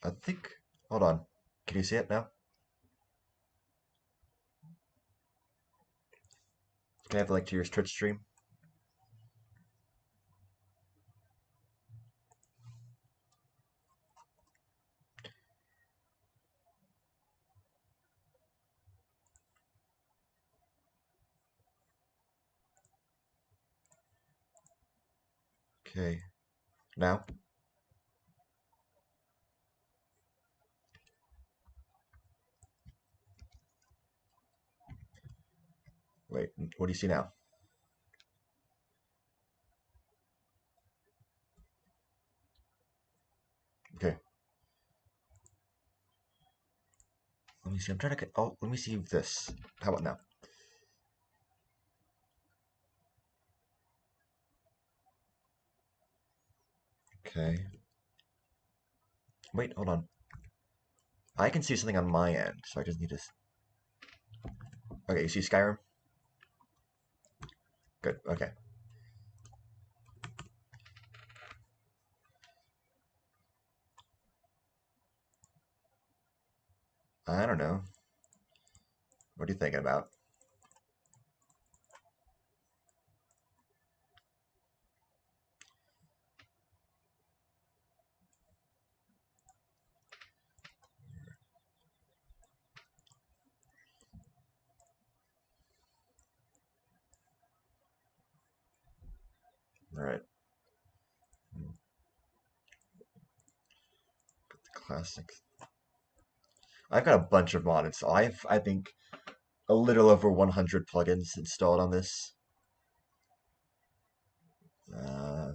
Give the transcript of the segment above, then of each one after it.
I think. Hold on. Can you see it now? Can I have the link to your Twitch stream? Okay. Now? Wait, what do you see now? Okay. Let me see. I'm trying to get. Oh, let me see this. How about now? Okay. Wait, hold on. I can see something on my end, so I just need to. Okay, you see Skyrim? Good. Okay. I don't know. What are you thinking about? All right. Classic. I've got a bunch of mods. So I think, a little over 100 plugins installed on this. I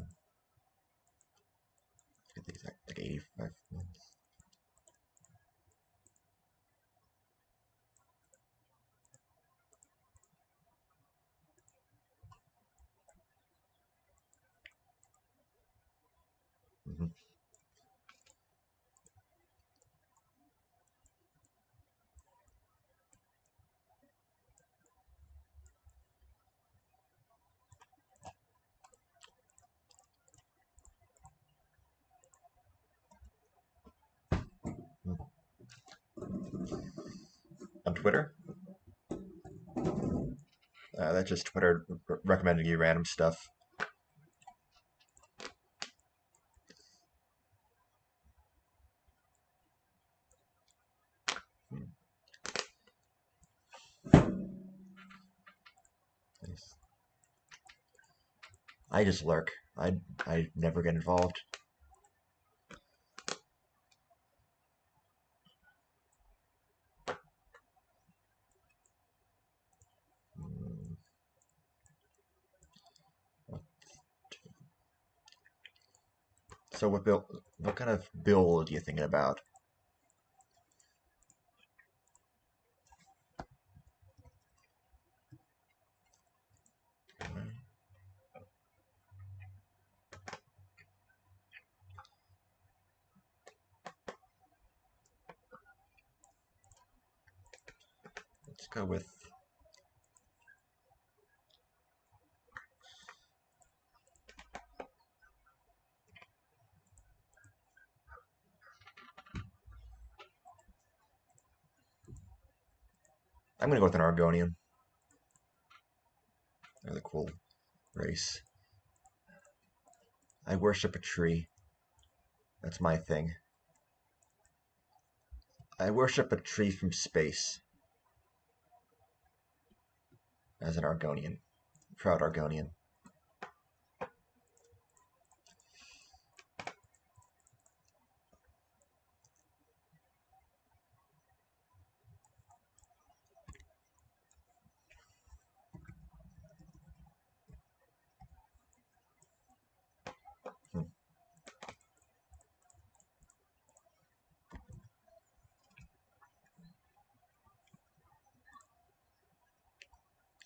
think the exact, like 85 ones. Mhm. On Twitter? That's just Twitter recommending you random stuff. Nice. I just lurk. I never get involved. So what kind of build are you thinking about? Let's go with. I'm gonna go with an Argonian. They're the cool race. I worship a tree. That's my thing. I worship a tree from space. As an Argonian. Proud Argonian.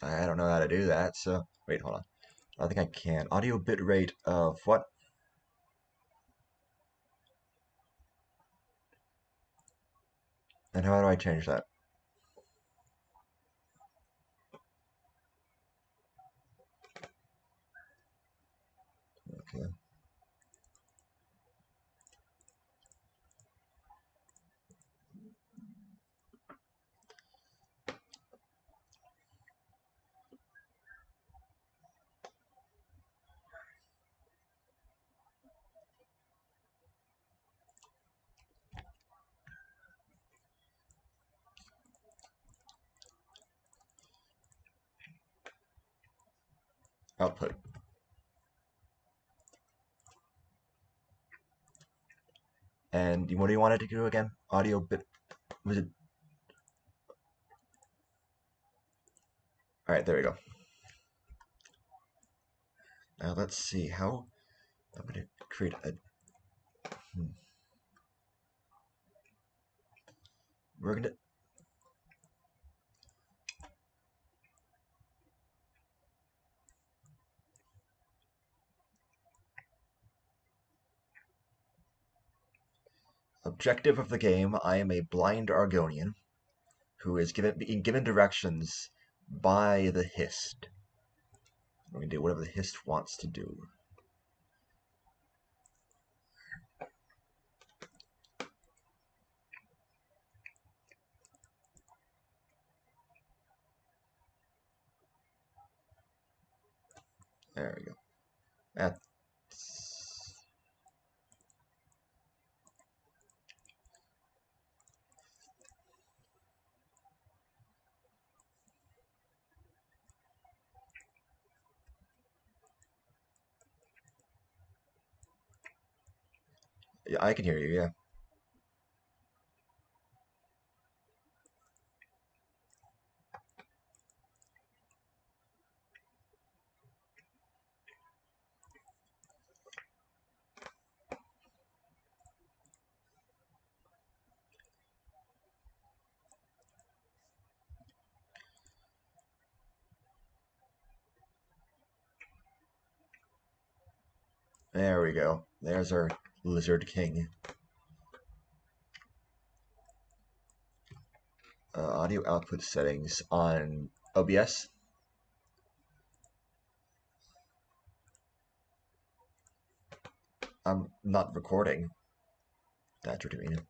I don't know how to do that, so wait, hold on. I think I can. Audio bitrate of what? And how do I change that? Okay. output. And what do you want it to do again? Audio bit. Was it? All right, there we go. Now let's see how I'm going to create a. We're going to. Objective of the game: I am a blind Argonian who is being given directions by the Hist. We're going to do whatever the Hist wants to do. There we go. That's... Yeah, I can hear you, yeah. There we go. There's our Lizard King. Audio output settings on OBS. I'm not recording. That's what you mean.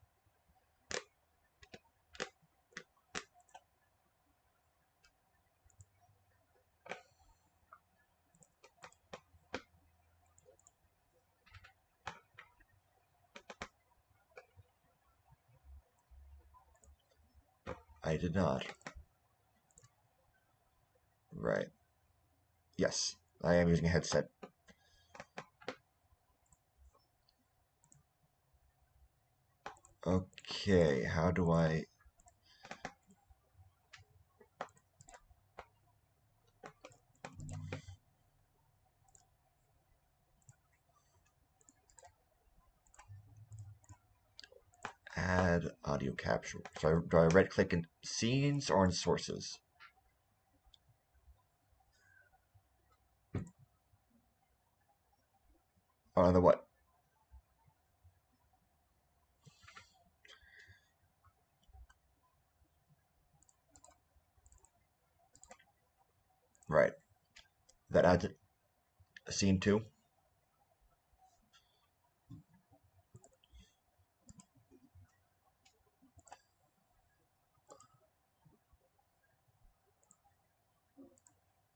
I did not. Right. Yes, I am using a headset. Okay, how do I... Add audio capture. So do I right click in scenes or in sources? Oh, on the what? Right. That adds a scene 2.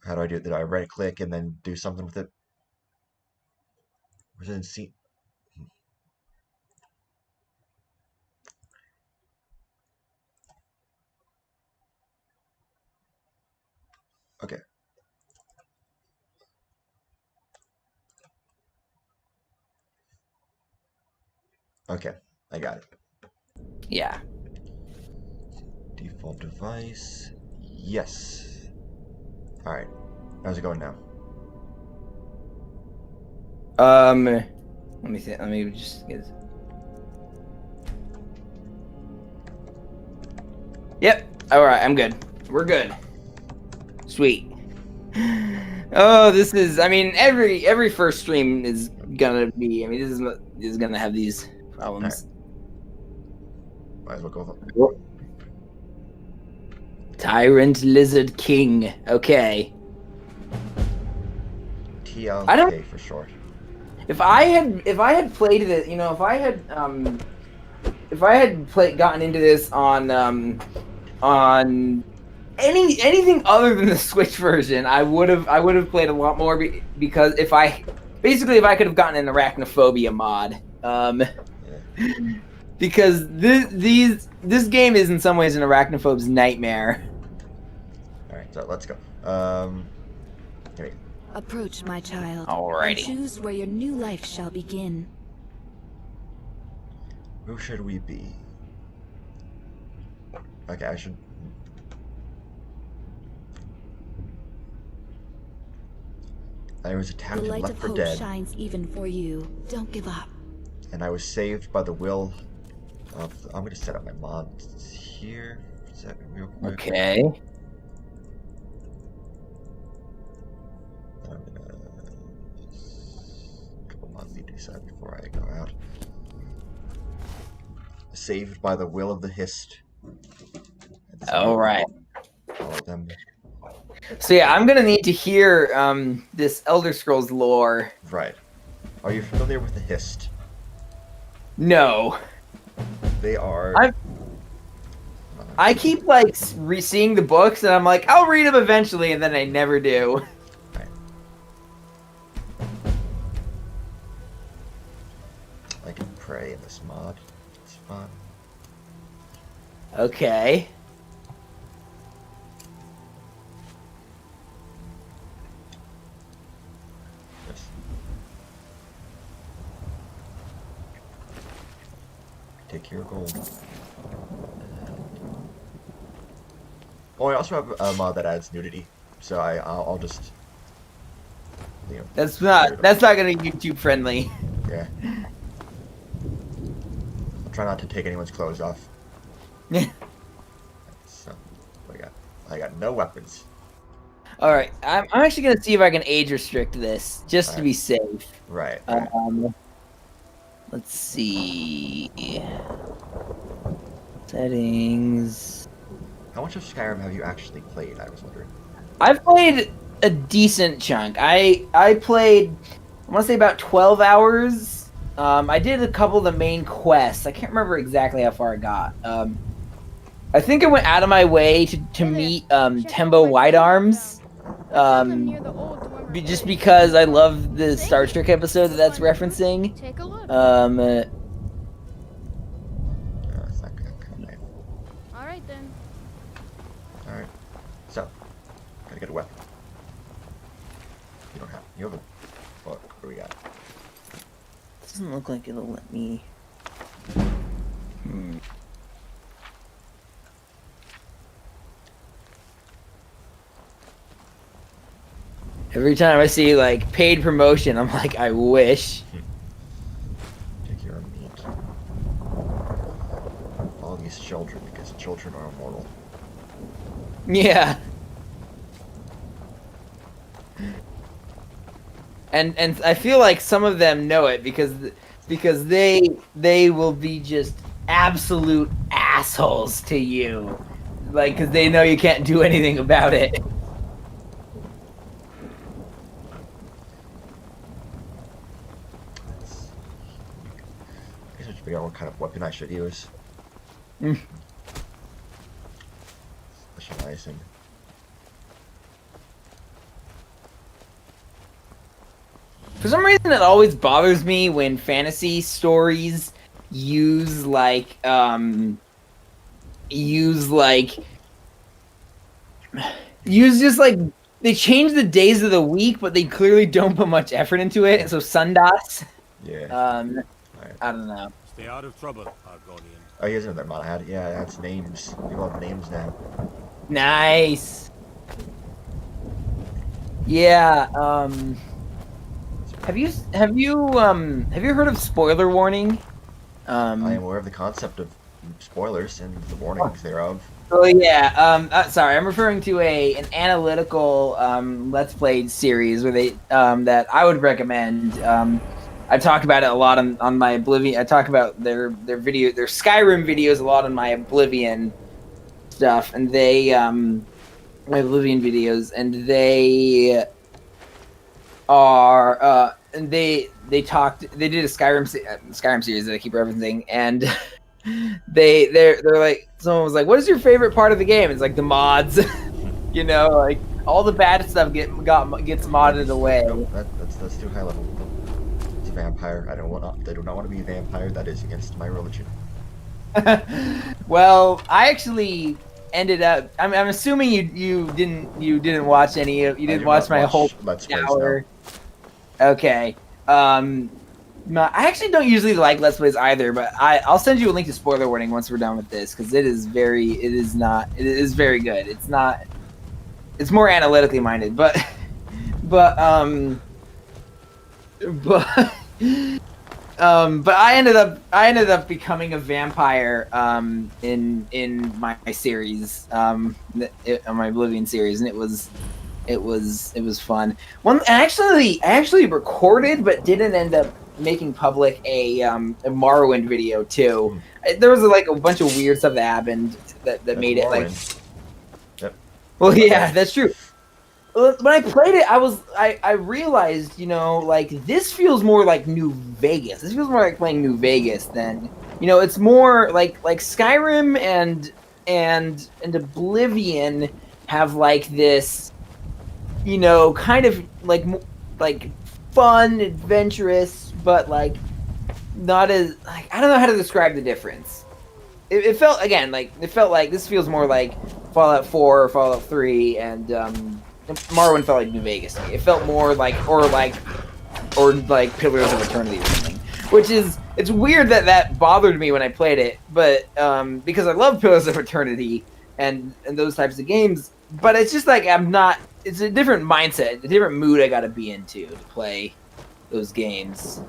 How do I do it? Did I right click and then do something with it? Was it in scene? Okay. Okay, I got it. Yeah. Default device. Yes. Alright. How's it going now? Let me think. Let me just get. Yep. All right. I'm good. We're good. Sweet. Oh, this is. I mean, every first stream is gonna be. I mean, this is gonna have these problems. Right. Might as well go. Tyrant Lizard King. Okay. TLK for short. If I had played it, you know, if I had gotten into this on anything other than the Switch version, I would have played a lot more because if I could have gotten an arachnophobia mod, because this game is in some ways an arachnophobe's nightmare. All right, so let's go. Approach, my child. Alrighty. And choose where your new life shall begin. Who should we be? Okay, I should... I was attacked The and light left of for hope dead. shines even for you. Don't give up. And I was saved by the will of... I'm gonna set up my mods here. Real quick. Okay. I'm gonna... A couple mods need to be set before I go out. Saved by the will of the hist. Alright. All of them. So yeah, I'm gonna need to hear this Elder Scrolls lore. Right. Are you familiar with the hist? No. They are... I keep like re-seeing the books and I'm like, I'll read them eventually, and then I never do. Right. I can pray in this mod. It's fun. Okay. Yes. Take your gold. Oh, I also have a mod that adds nudity, so I'll just, you know. That's not gonna be YouTube friendly. Yeah. I'll try not to take anyone's clothes off. So, what I got no weapons. Alright, I'm actually gonna see if I can age restrict this, just to be safe. Right. Let's see. Settings. How much of Skyrim have you actually played, I was wondering? I've played a decent chunk. I played, I want to say about 12 hours. I did a couple of the main quests. I can't remember exactly how far I got. I think I went out of my way to meet Tembo Whitearms. Just because I love the Star Trek episode that's referencing. Take a look. It's not gonna come in. All right then. Alright. So, gotta get a weapon. You don't have. You have a. What do we got? Doesn't look like it'll let me. Every time I see like paid promotion, I'm like, I wish. Take your meat. All these children, because children are immortal. Yeah. And I feel like some of them know it because they will be just absolute assholes to you, like because they know you can't do anything about it. I guess I should figure out what kind of weapon I should use. Specializing. For some reason, it always bothers me when fantasy stories use just like they change the days of the week, but they clearly don't put much effort into it. And so Sundas, Yeah. I don't know. Stay out of trouble, Argonian. Oh, he has another mod. Yeah, that's names. People have names now. Nice. Yeah. Have you heard of spoiler warning? I am aware of the concept of spoilers and the warnings thereof. Oh yeah. Sorry, I'm referring to an analytical Let's Play series where they that I would recommend. I talk about it a lot on my Oblivion. I talk about their Skyrim videos a lot on my Oblivion stuff, and my Oblivion videos, and they are and they did a Skyrim series that I keep referencing, and they're like, someone was like, what is your favorite part of the game? It's like the mods. You know, like all the bad stuff gets modded away. No, that's too high level. It's a vampire. They do not want to be a vampire. That is against my religion. Well, I actually ended up. I'm assuming you didn't watch any of. You didn't watch my whole Let's Plays, hour. no. Okay. I actually don't usually like Let's Plays either, but I'll send you a link to spoiler warning once we're done with this because it is very good. It's more analytically minded, but I ended up becoming a vampire in my series on my Oblivion series, and it was fun. I actually recorded but didn't end up making public a Morrowind video too. There was like a bunch of weird stuff that happened that made it like. Yep. Well, yeah, that's true. When I played it, I realized, like this feels more like New Vegas. This feels more like playing New Vegas than, it's more like Skyrim and Oblivion have like this, kind of like fun, adventurous, but like not as like I don't know how to describe the difference. It felt like this feels more like Fallout 4 or Fallout 3 and Morrowind felt like New Vegas to me. It felt more like Pillars of Eternity or something. Which is it's weird that bothered me when I played it, but because I love Pillars of Eternity and those types of games, but it's just like it's a different mindset, a different mood I gotta be into to play those games.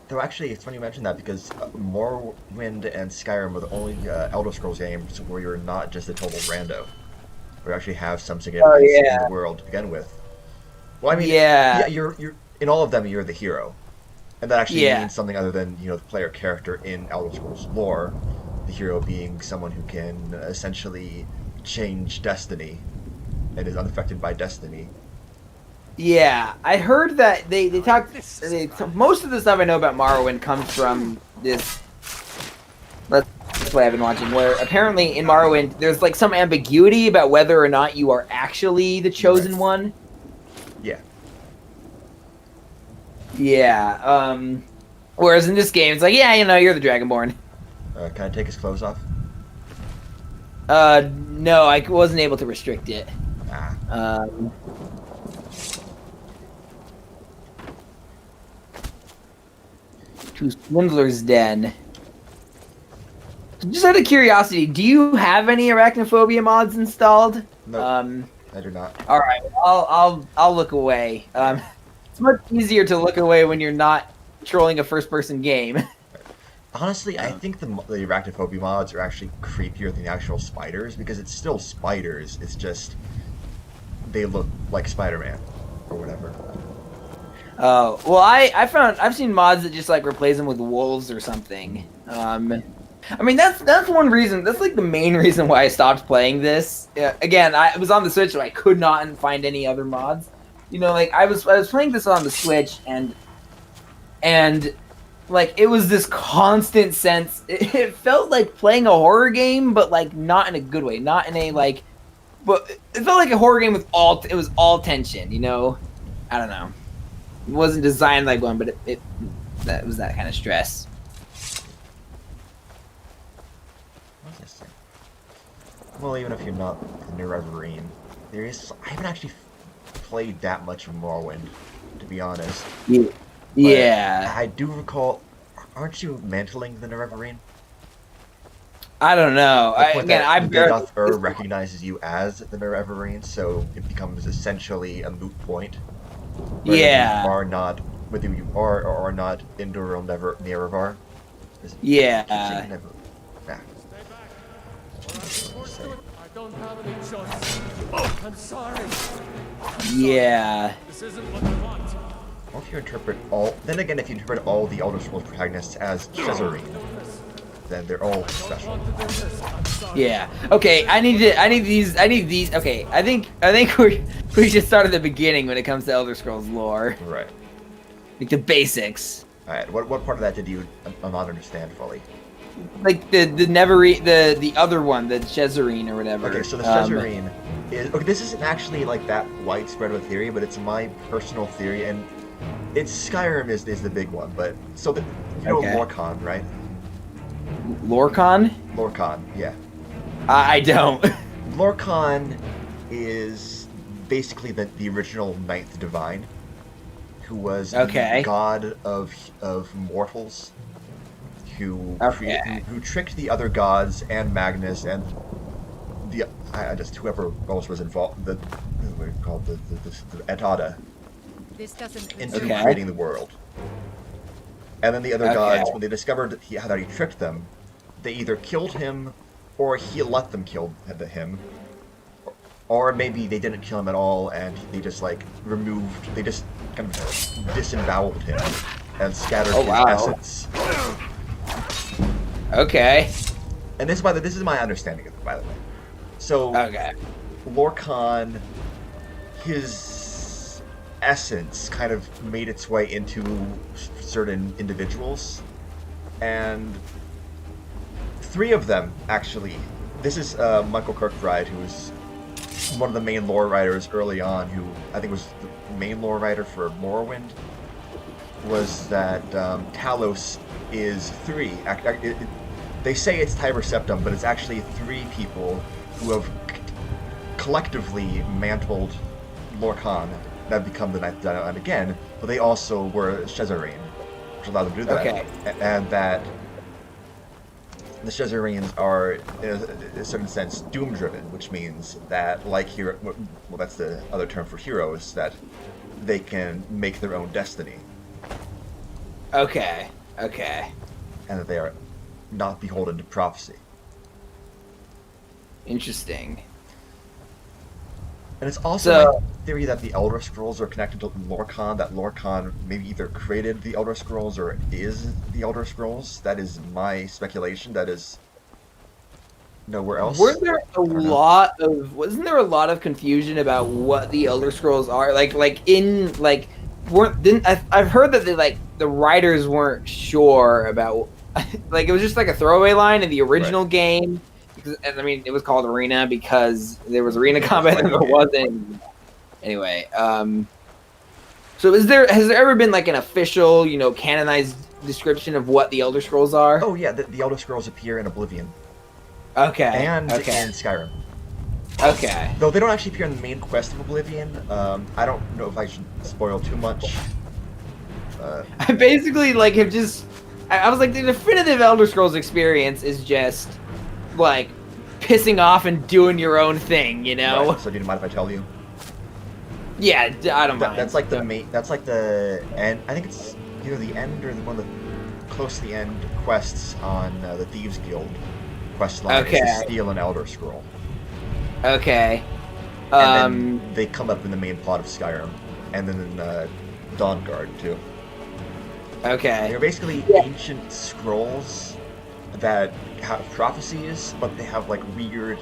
Though actually, it's funny you mention that because Morrowind and Skyrim are the only Elder Scrolls games where you're not just a total rando. Where you actually have some significance in the world to begin with. Well, I mean, yeah, you're in all of them. You're the hero, and that actually means something other than the player character in Elder Scrolls lore. The hero being someone who can essentially change destiny and is unaffected by destiny. Yeah, I heard that they talked. Most of the stuff I know about Morrowind comes from this. That's what I've been watching. Where apparently in Morrowind there's like some ambiguity about whether or not you are actually the chosen one. Yeah. Yeah. Whereas in this game it's like, you're the Dragonborn. Can I take his clothes off? No, I wasn't able to restrict it. Ah. To Swindler's Den. Just out of curiosity, do you have any arachnophobia mods installed? No, I do not. All right, I'll look away. It's much easier to look away when you're not trolling a first-person game. Honestly, I think the arachnophobia mods are actually creepier than the actual spiders because it's still spiders. It's just they look like Spider-Man or whatever. Oh, well, I've seen mods that just like replace them with wolves or something. I mean that's one reason. That's like the main reason why I stopped playing this. Again, I was on the Switch, so I could not find any other mods. Like I was playing this on the Switch and like it was this constant sense. It felt like playing a horror game, but like not in a good way. Not in a like, but it felt like a horror game with it was all tension. I don't know. It wasn't designed like one, but that was that kind of stress. Well, even if you're not the new Reverine, I haven't actually played that much of Morrowind, to be honest. Yeah. I do recall. Aren't you mantling the Reverine? I don't know. The recognizes you as the Reverine, so it becomes essentially a moot point. Whether you are or are not Indor or Nerevar. Yeah. Nah. I don't have any choice. I'm sorry. Yeah. This isn't what I want. Well, if you interpret all the Elder Scrolls protagonists as Cesarine, then they're all special. Yeah. Okay. I need these. Okay. I think we should start at the beginning when it comes to Elder Scrolls lore. Right. Like the basics. All right. What part of that did you not understand fully? Like the other one, the Cesarine or whatever. Okay. So the Cesarine is okay. This isn't actually like that widespread of a theory, but it's my personal theory, and it's Skyrim is the big one. But so OROKEN, right? Lorcan? Lorcan, yeah. I don't. Lorcan is basically the original Ninth Divine, who was the god of mortals, who tricked the other gods and Magnus and whoever else was involved, the Etada, into creating the world. And then the other gods, when they discovered that he tricked them, they either killed him or he let them kill him. Or maybe they didn't kill him at all and they just kind of disemboweled him and scattered his essence. Okay. And this is my understanding of it, by the way. So, Lorcan, his essence kind of made its way into certain individuals, and 3 of them, actually. This is Michael Kirkbride, who was one of the main lore writers early on, who I think was the main lore writer for Morrowind, was that Talos is 3. They say it's Tiber Septim, but it's actually 3 people who have collectively mantled Lorcan that have become the Ninth Divine again, but they also were Shezarene, which allowed them to do that. Okay. And that the Shezarenes are, in a certain sense, doom-driven, which means that, like hero, well, that's the other term for heroes, that they can make their own destiny. Okay. And that they are not beholden to prophecy. Interesting. And it's also my theory that the Elder Scrolls are connected to Lorcan, that Lorcan maybe either created the Elder Scrolls or is the Elder Scrolls. That is my speculation. That is nowhere else. Wasn't there a lot of confusion about what the Elder Scrolls are? I've heard that the writers weren't sure about it was just like a throwaway line in the original game. And I mean, it was called Arena because there was arena combat and there wasn't. Anyway, so has there ever been an official, canonized description of what the Elder Scrolls are? Oh yeah, the Elder Scrolls appear in Oblivion. Okay. And in Skyrim. Okay. Though they don't actually appear in the main quest of Oblivion. I don't know if I should spoil too much. I basically have just. I was like, the definitive Elder Scrolls experience is just pissing off and doing your own thing, Right. So do you mind if I tell you? Yeah, I don't mind. That's the main. That's the end. I think it's either the end or one of the close to the end quests on the Thieves Guild quest line. Okay. Is to steal an Elder Scroll. Okay. And then they come up in the main plot of Skyrim, and then in Dawnguard too. Okay. They're basically ancient scrolls that have prophecies, but they have weird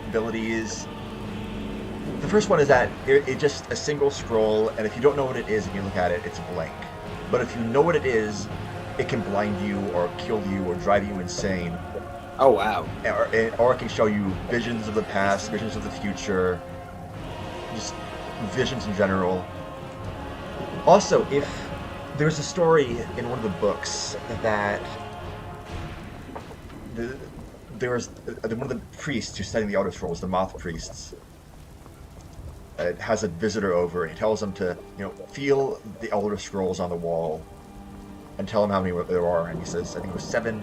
abilities. The first one is that it's just a single scroll, and if you don't know what it is and you look at it, it's blank. But if you know what it is, it can blind you or kill you or drive you insane. Oh wow. Or it can show you visions of the past, visions of the future, just visions in general. Also, if there's a story in one of the books that there was one of the priests who's studying the Elder Scrolls, the Moth priests, has a visitor over and he tells them to, feel the Elder Scrolls on the wall and tell them how many there are. And he says, I think it was 7.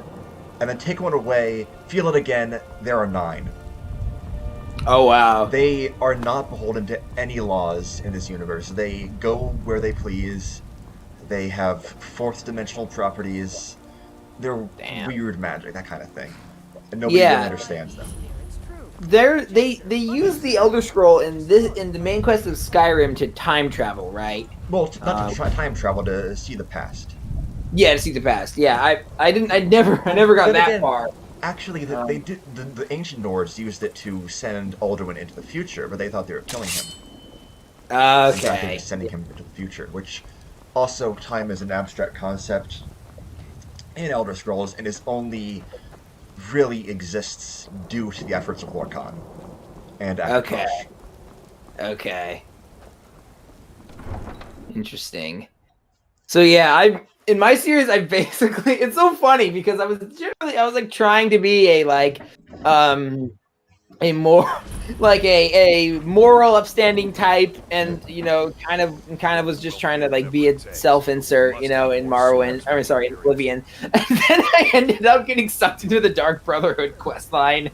And then take one away, feel it again, there are 9. Oh wow. They are not beholden to any laws in this universe. They go where they please. They have 4th dimensional properties. They're weird magic, that kind of thing. And nobody really understands them. They use the Elder Scroll in the main quest of Skyrim to time travel, right? Well, not to try time travel, to see the past. Yeah, to see the past. Yeah, I never got that far. Actually, the ancient Nords used it to send Alduin into the future, but they thought they were killing him. Okay. In fact, they were sending him into the future, which also time is an abstract concept in Elder Scrolls, and is only really exists due to the efforts of Lorcan and Akash. Okay. Interesting. So yeah, in my series, I basically it's so funny because I was like trying to be a more like a moral upstanding type, and kind of was just trying to like be a self-insert, in Morrowind. I mean, sorry, in Oblivion. And then I ended up getting sucked into the Dark Brotherhood quest line.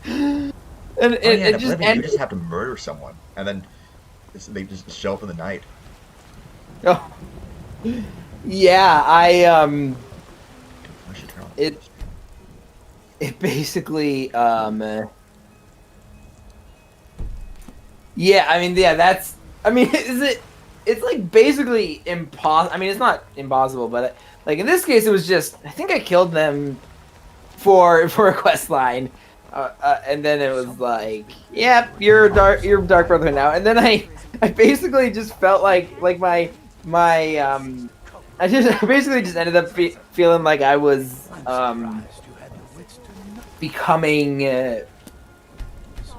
And it just you just have to murder someone, and then they just show up in the night. Oh, yeah, it basically yeah, I mean, yeah, that's, I mean, it's like basically impossible. I mean, it's not impossible, but like in this case, it was just, I think I killed them for a quest line, and then it was like, yep, you're Dark Brotherhood now, and then I basically just felt like my I basically just ended up feeling like I was becoming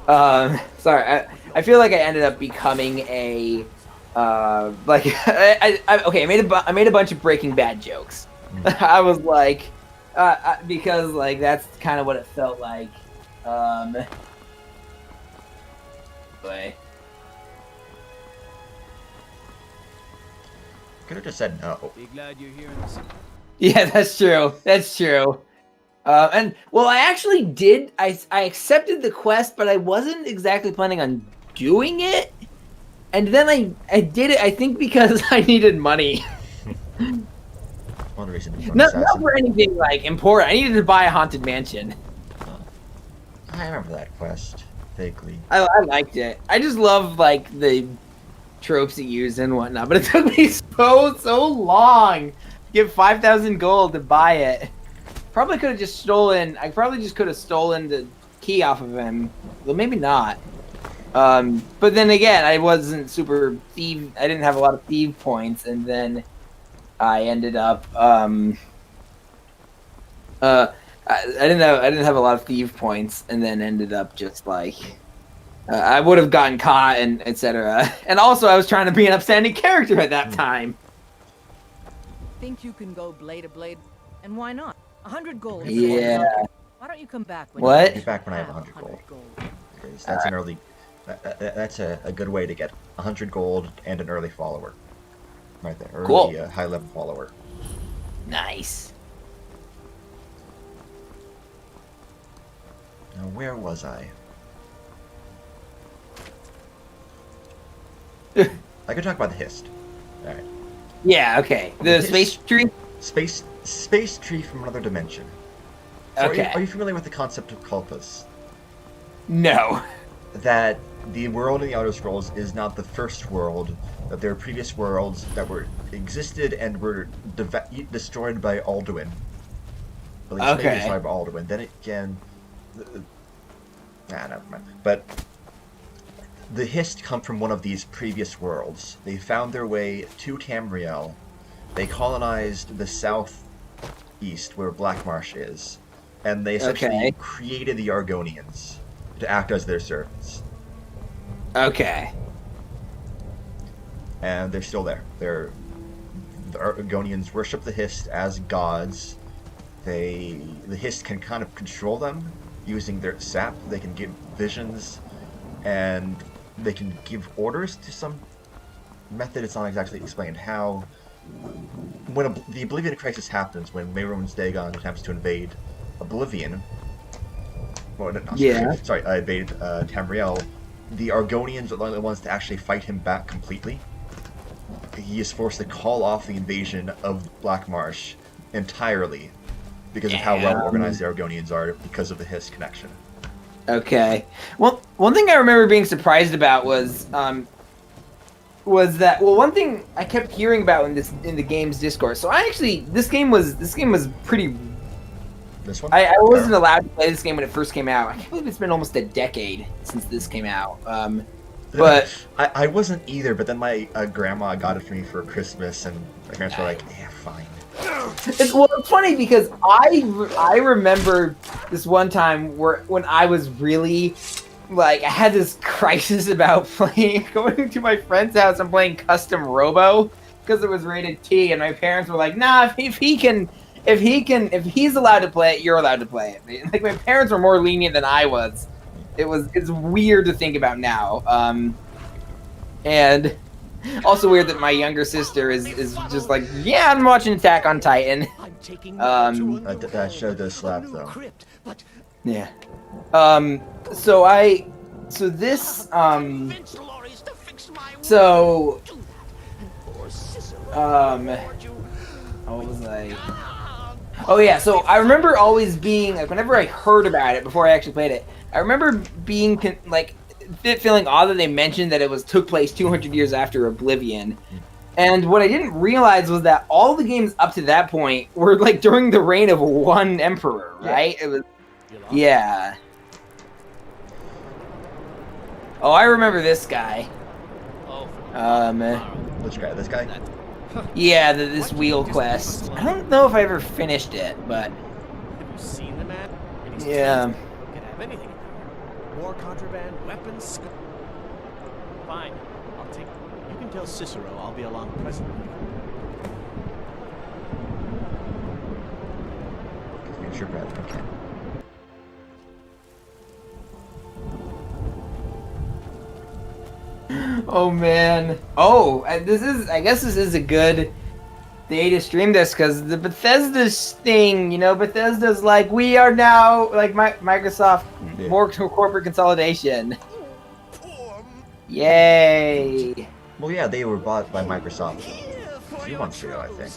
sorry, I feel like I ended up becoming a like okay, I made a bunch of Breaking Bad jokes. I was like because like that's kind of what it felt like. But Could have just said no. Be glad you're here in the city. yeah, that's true. That's true. And well, I actually did. I accepted the quest, but I wasn't exactly planning on doing it. And then I did it. I think because I needed money. One reason. Not for anything like important. I needed to buy a haunted mansion. I remember that quest vaguely. I liked it. I just love like the tropes it used and whatnot. But it took me so long to get 5,000 gold to buy it. Probably could have just stolen. I probably just could have stolen the key off of him. Well, maybe not. But then again, I wasn't super thief. I didn't have a lot of thief points, and then I ended up. I didn't have a lot of thief points, and then ended up just like I would have gotten caught and etc. And also, I was trying to be an upstanding character at that time. Think you can go blade to blade, and why not? 100 gold. Yeah. Why don't you come back when What? I'll be back when I have 100 gold. Because that's an early. That's a good way to get 100 gold and an early follower. Right there. Early, Cool. High level follower. Nice. Now, where was I? I could talk about the Hist. Alright. Yeah. Okay. The space tree. Space tree from another dimension. So Okay. Are you familiar with the concept of cultus? No. That the world in the Elder Scrolls is not the first world, that there are previous worlds that existed and were destroyed by Alduin. At least maybe destroyed by Alduin. Then again, never mind. But the Hist come from one of these previous worlds. They found their way to Tamriel. They colonized the southeast where Black Marsh is, and they essentially created the Argonians to act as their servants. Okay. And they're still there. The Argonians worship the Hist as gods. The Hist can kind of control them using their sap. They can give visions, and they can give orders to some method. It's not exactly explained how. When the Oblivion Crisis happens, when Mehrunes Dagon attempts to invade Oblivion, invade Tamriel, the Argonians are the only ones to actually fight him back completely. He is forced to call off the invasion of Black Marsh entirely because of how well organized the Argonians are because of the Hist connection. Okay. Well, one thing I remember being surprised about was that one thing I kept hearing about in the game's discourse. So this game was pretty. This one? I wasn't allowed to play this game when it first came out. I can't believe it's been almost a decade since this came out. But I wasn't either. But then my grandma got it for me for Christmas, and my parents were like, "Yeah, fine." It's funny because I remember this one time when I was really like I had this crisis about going to my friend's house and playing custom Robo, because it was rated T, and my parents were like, "Nah, if he's allowed to play it, you're allowed to play it." Like my parents were more lenient than I was. It's weird to think about now. And also weird that my younger sister is just like, yeah, I'm watching Attack on Titan. That show does slap though. Yeah. So this what was I? Oh yeah, so I remember always being like, whenever I heard about it before I actually played it, I remember being like feeling odd that they mentioned that it took place 200 years after Oblivion. And what I didn't realize was that all the games up to that point were like during the reign of one emperor, right? Yeah. It was, yeah. Oh, I remember this guy. Which guy? This guy? Yeah, this wheel quest. I don't know if I ever finished it, but Have you seen the man? yeah. You can have anything in there. War contraband, weapons. Fine, I'll take. You can tell Cicero I'll be along presently. Future Brad. Okay. Oh man. Oh, I guess this is a good day to stream this because the Bethesda's thing, you know, Bethesda's like, we are now like Microsoft, more corporate consolidation. Yay. Well, yeah, they were bought by Microsoft a few months ago, I think.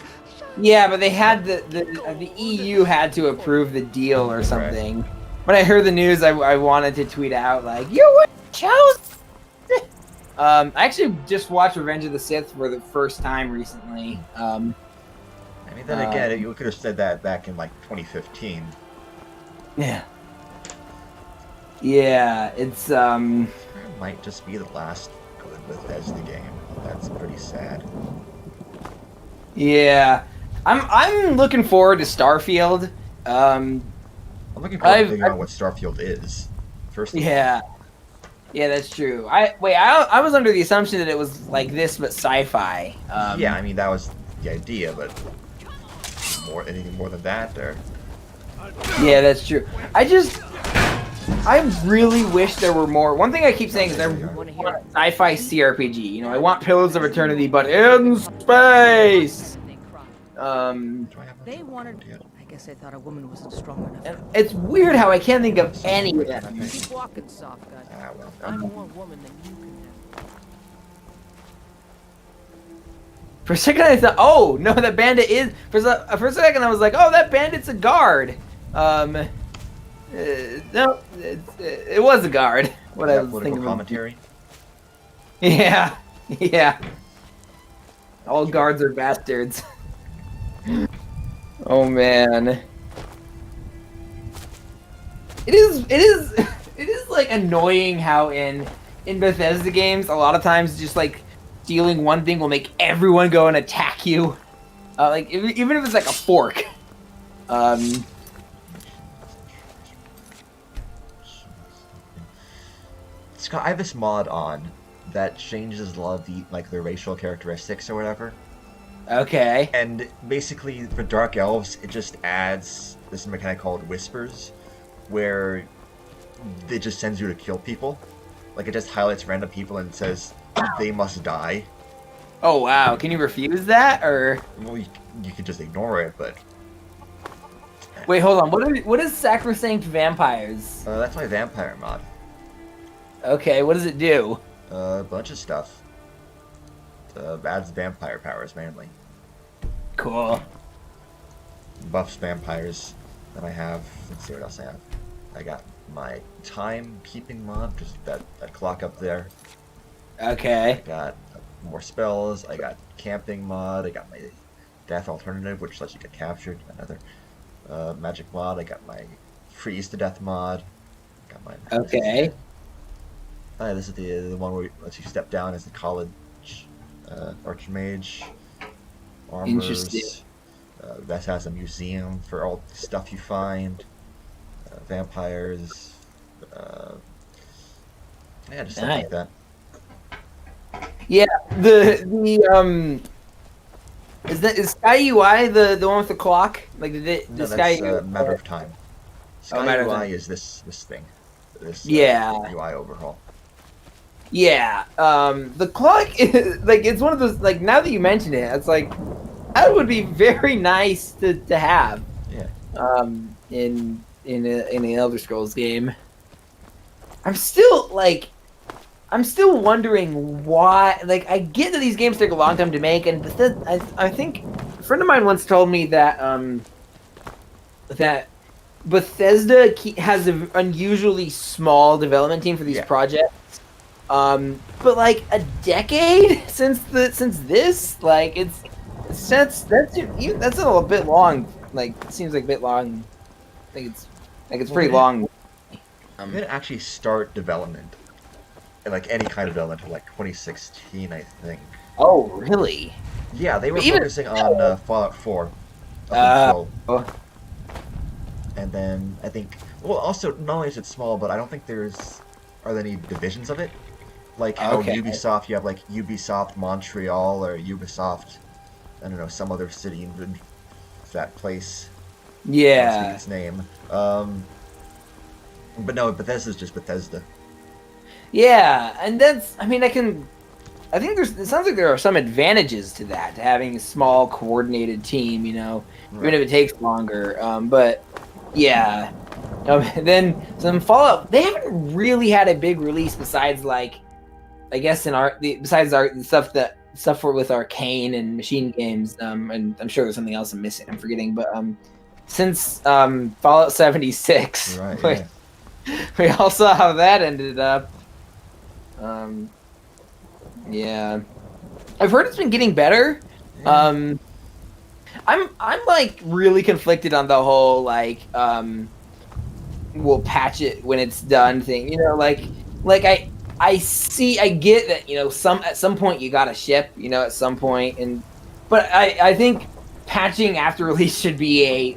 Yeah, but they had the EU had to approve the deal or something. Right. When I heard the news, I wanted to tweet out like, "You were chosen." I actually just watched Revenge of the Sith for the first time recently. I mean, then again, you could have said that back in like 2015. Yeah. Yeah, it's It might just be the last good Bethesda game. That's pretty sad. Yeah, I'm looking forward to Starfield. I'm looking forward to figuring out what Starfield is. First. Yeah. Yeah, that's true. I was under the assumption that it was like this, but sci-fi. Yeah, I mean that was the idea, but anything more than that, or? Yeah, that's true. I really wish there were more. One thing I keep saying is I want a sci-fi CRPG. You know, I want Pillars of Eternity, but in space. They wanted. I guess I thought a woman wasn't strong enough. It's weird how I can't think of any of them. Keep walking, soft gut. Well, I'm more woman than you can have. For a second I thought, oh no, that bandit is. For a second I was like, oh, that bandit's a guard. No, it was a guard. What I was thinking. Commentary. Yeah, yeah. All guards are bastards. Oh man. It is like annoying how in Bethesda games a lot of times just like stealing one thing will make everyone go and attack you. Like even if it's like a fork. Scott, I have this mod on that changes a lot of the racial characteristics or whatever. Okay. And basically, for Dark Elves, it just adds this mechanic called Whispers, where it just sends you to kill people. Like, it just highlights random people and says, they must die. Oh, wow. Can you refuse that, or...? Well, you could just ignore it, but... Wait, hold on. What is Sacrosanct Vampires? That's my vampire mod. Okay, what does it do? A bunch of stuff. Adds vampire powers, mainly. Cool. Buffs vampires that I have. Let's see what else I have. I got my timekeeping mod, just that clock up there. Okay. I got more spells. I got camping mod. I got my death alternative, which lets you get captured. Another magic mod. I got my freeze to death mod. Got my. Okay. This is the one where it lets you step down as the college archmage. Armors. Interesting. That has a museum for all the stuff you find. Vampires. Yeah, just stuff like that. Yeah, the Is Sky UI the one with the clock? Like the No, Sky that's Matter of Time. Sky Matter of UI Time. is this thing. This Yeah. UI overhaul. Yeah, the clock is like it's one of those like now that you mention it, it's like that would be very nice to have. Yeah. In an Elder Scrolls game. I'm still wondering why. Like I get that these games take a long time to make, and I think a friend of mine once told me that that Bethesda has an unusually small development team for these projects. But like a decade since this, like that's a little bit long. Like it seems like a bit long. I think it's pretty long. They didn't actually start development, like any kind of development, in like 2016, I think. Oh really? Yeah, they were Even- focusing on Fallout 4. Oh. And then I think, well, also not only is it small, but I don't think are there any divisions of it? Like how Okay. Ubisoft, you have like Ubisoft Montreal or Ubisoft, I don't know, some other city in that place. I don't speak Yeah. its name. But no, Bethesda's just Bethesda. Yeah, and that's. I mean, I think it sounds like there are some advantages to that, to having a small coordinated team. You know, even if it takes longer. But yeah. Then some Fallout. They haven't really had a big release besides like. I guess besides the stuff with Arcane and Machine Games, and I'm sure there's something else I'm missing. I'm forgetting, but since Fallout 76, Right. we all saw how that ended up. Yeah, I've heard it's been getting better. I'm like really conflicted on the whole like we'll patch it when it's done thing. You know, like I get that, you know, at some point you gotta ship, you know, at some point, but I think patching after release should be a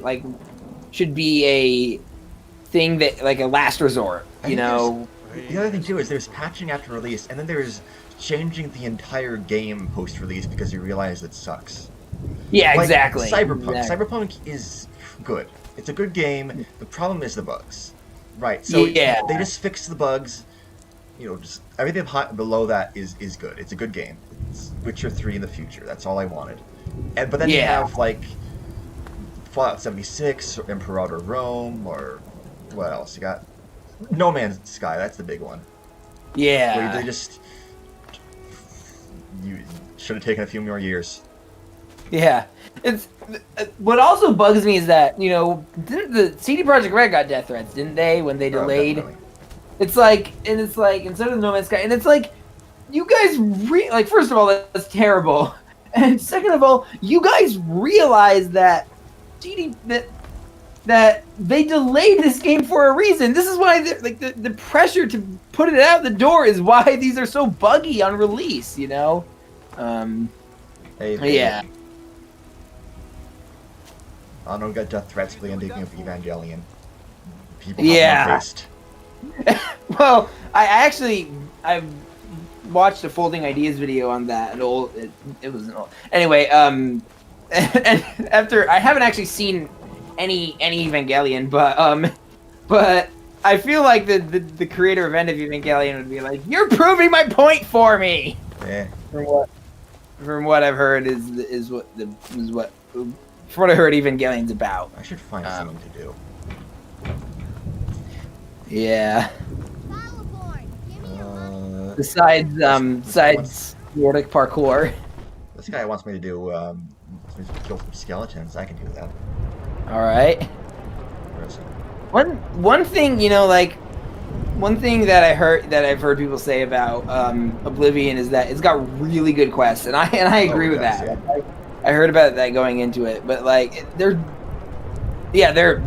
thing that like a last resort, you know. The other thing too is there's patching after release, and then there's changing the entire game post-release because you realize it sucks. Yeah, Like exactly. Cyberpunk. Exactly. Cyberpunk is good. It's a good game. The problem is the bugs. Right. So Yeah. they just fix the bugs. You know, just everything below that is good. It's a good game. It's Witcher 3 in the future. That's all I wanted. But then you have like Fallout 76 or Imperator Rome, or what else? You got No Man's Sky. That's the big one. Yeah. Where they just you should have taken a few more years. Yeah. It's what also bugs me is that, you know, didn't the CD Projekt Red got death threats, didn't they, when they delayed? Definitely. It's like, and so does No Man's Sky, and it's like, you guys like, first of all, that's terrible, and second of all, you guys realize that that they delayed this game for a reason. This is why the pressure to put it out the door is why these are so buggy on release, you know. Hey, Yeah. I don't get death threats for the ending of Evangelion. People Yeah. faced. Well, I watched a Folding Ideas video on that. It was an old. Anyway, and after I haven't actually seen any Evangelion, but I feel like the creator of End of Evangelion would be like, "You're proving my point for me." Yeah. From what I've heard is what from what I heard Evangelion's about. I should find something to do. Yeah. Besides Nordic parkour. This guy wants me to do kill some skeletons. I can do that. All right. Where is it? One thing, you know, like one thing that I've heard people say about Oblivion is that it's got really good quests, and I agree with that. Yeah. I heard about that going into it, but like they're good.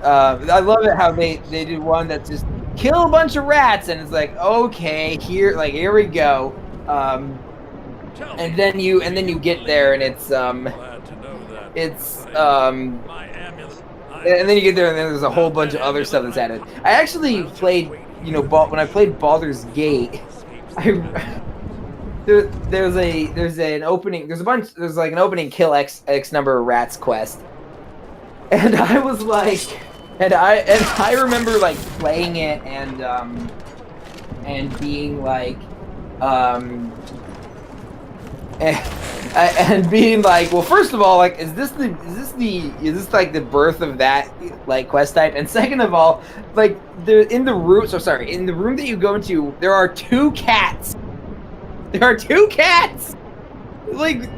I love it how they did one that's just kill a bunch of rats, and it's like, okay, here we go. And then you get there, and and then you get there, and then there's a whole bunch of other stuff that's added. I actually played, you know, when I played Baldur's Gate, there's an opening. There's like an opening kill X number of rats quest, and I was like, and I remember like playing it and being like, and being like, well, first of all, like, is this like the birth of that like quest type? And second of all, like, in the room that you go into, there are 2 cats. There are 2 cats. Like,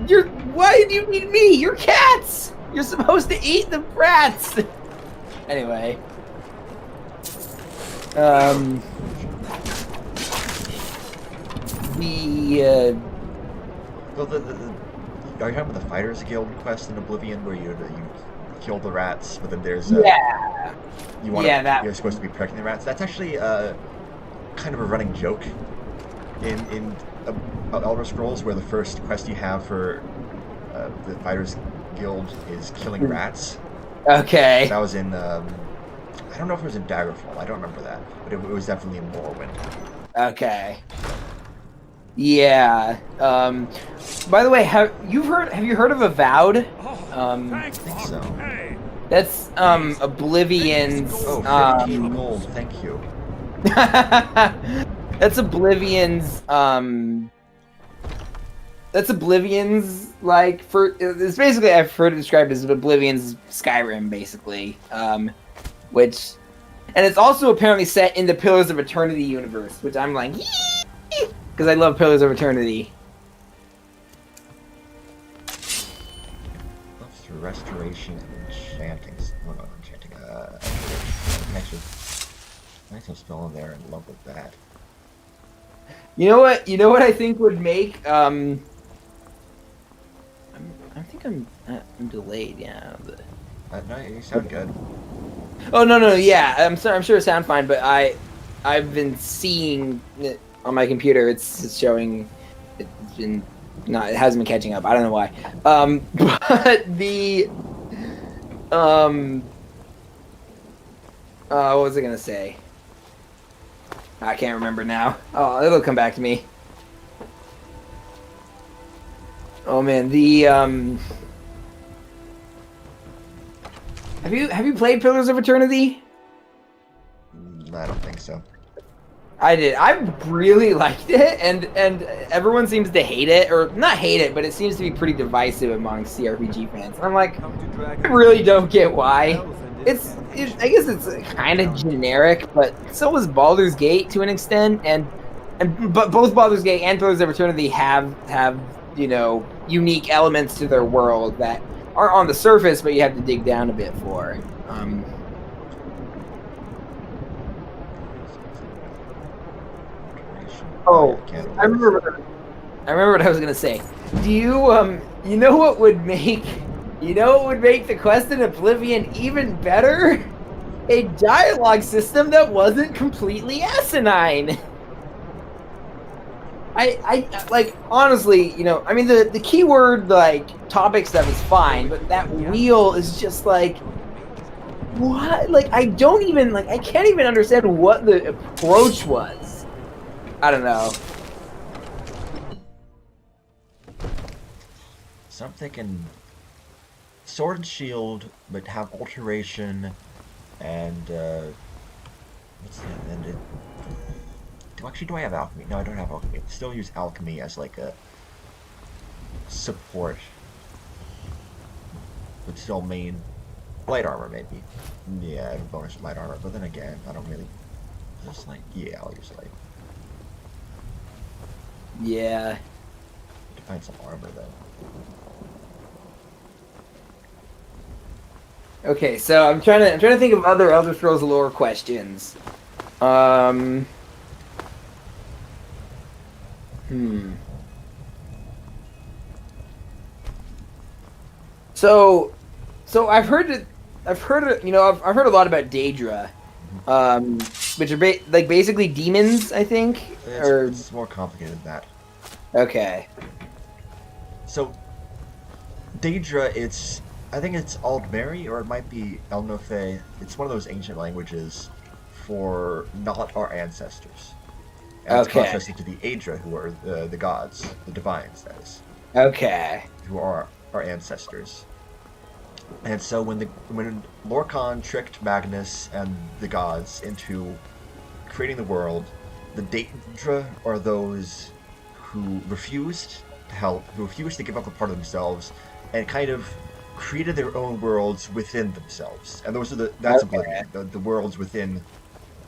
why do you need me? You're cats. You're supposed to eat the rats. Anyway, Well, are you talking about the Fighters Guild quest in Oblivion where you kill the rats, but then there's you're supposed to be protecting the rats? That's actually kind of a running joke in Elder Scrolls, where the first quest you have for the Fighters Guild is killing rats. Okay. That was in I don't know if it was in Daggerfall. I don't remember that, but it was definitely in Morrowind. Okay. Yeah. By the way, have you heard of Avowed? I think so. That's Oblivion's. Oh, 15 gold. Thank you. That's Oblivion's. That's Oblivion's like it's basically, I've heard it described as Oblivion's Skyrim, basically. Which, and it's also apparently set in the Pillars of Eternity universe, which I'm like, because I love Pillars of Eternity. That's restoration and enchanting. No, not enchanting. Nice spell in there, and love with that. You know what? You know what I think would make I think I'm delayed. Yeah. No, you sound good. Oh no, yeah. I'm sure it sounds fine, but I've been seeing it on my computer. It's showing. It hasn't been catching up. I don't know why. But the what was I gonna say? I can't remember now. Oh, it'll come back to me. Oh man, the Have you played Pillars of Eternity? I don't think so. I did. I really liked it, and everyone seems to hate it, or not hate it, but it seems to be pretty divisive among CRPG fans. And I'm like, I really don't get why. I guess it's kind of generic, but so was Baldur's Gate to an extent, but both Baldur's Gate and Pillars of Eternity have unique elements to their world that are on the surface, but you have to dig down a bit for. I remember what I was gonna say. Do you you know what would make the quest in Oblivion even better? A dialogue system that wasn't completely asinine. I like, honestly, I mean, the keyword like topic stuff is fine, but that wheel is just like, what? Like, I can't even understand what the approach was. I don't know. So I'm thinking Sword and Shield, but have alteration and what's the end? Do I have alchemy? No, I don't have alchemy. Still use alchemy as like a support, but still main light armor maybe. Yeah, I have a bonus light armor, but then again, I don't really. Just like, yeah, I'll use light. Yeah. To find some armor though. Okay, so I'm trying to think of other Elder Scrolls lore questions. So I've heard a lot about Daedra, which are basically demons, I think. It's more complicated than that. Okay. So Daedra, I think it's Aldmeri, or it might be Elnothe. It's one of those ancient languages for not our ancestors. And it's Okay. processed into the Aedra, who are the gods, the divines, that is, Okay. who are our ancestors. And so when Lorcan tricked Magnus and the gods into creating the world, the Daedra are those who refused to help, who refused to give up a part of themselves, and kind of created their own worlds within themselves. And those are that's Okay. Oblivion, the worlds within.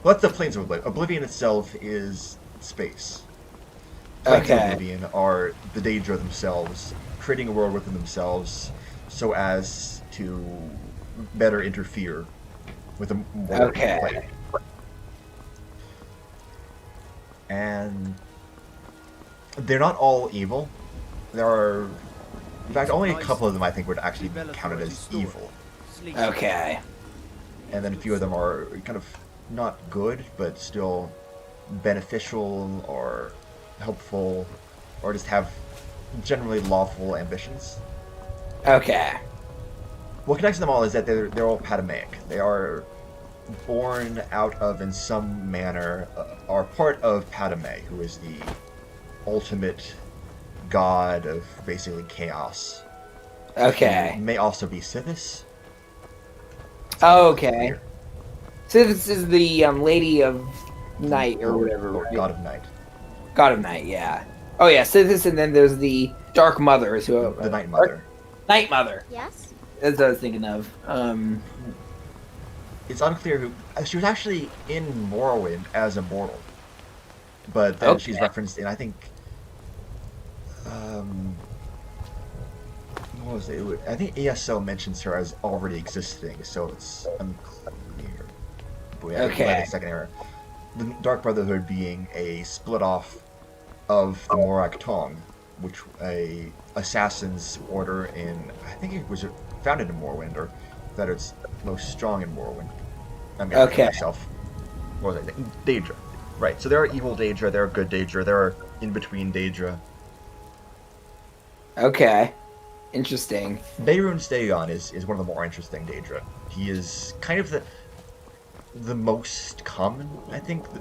Well, that's the planes of Oblivion. Oblivion itself is space. Planes of Okay. Oblivion are the Daedra themselves, creating a world within themselves so as to better interfere with the world Okay. plane. And they're not all evil. There are, in fact, only a couple of them I think would actually be counted as evil. Okay. And then a few of them are kind of not good, but still beneficial or helpful, or just have generally lawful ambitions. Okay. What connects them all is that they're all Patamaic. They are born out of, in some manner, are part of Padme, who is the ultimate god of basically chaos. Okay. She may also be Sithis. Okay. So this is the Lady of Night or whatever. Or Right? God of Night. God of Night, yeah. Oh yeah, so this, and then there's the Dark Mother, who The Night Mother. Night Mother. Yes? That's what I was thinking of. It's unclear who. She was actually in Morrowind as a mortal, but then she's referenced in, I think. What was it? I think ESO mentions her as already existing, so it's unclear. But yeah, Okay. by the second era, the Dark Brotherhood being a split off of the Morak Tong, which a assassin's order in, I think it was founded in Morrowind, or that it's most strong in Morrowind. I'm gonna Okay. myself. What was it? Daedra. Right. So there are evil Daedra, there are good Daedra, there are in between Daedra. Okay. Interesting. Beirun's Dagon is one of the more interesting Daedra. He is kind of the most common, I think, the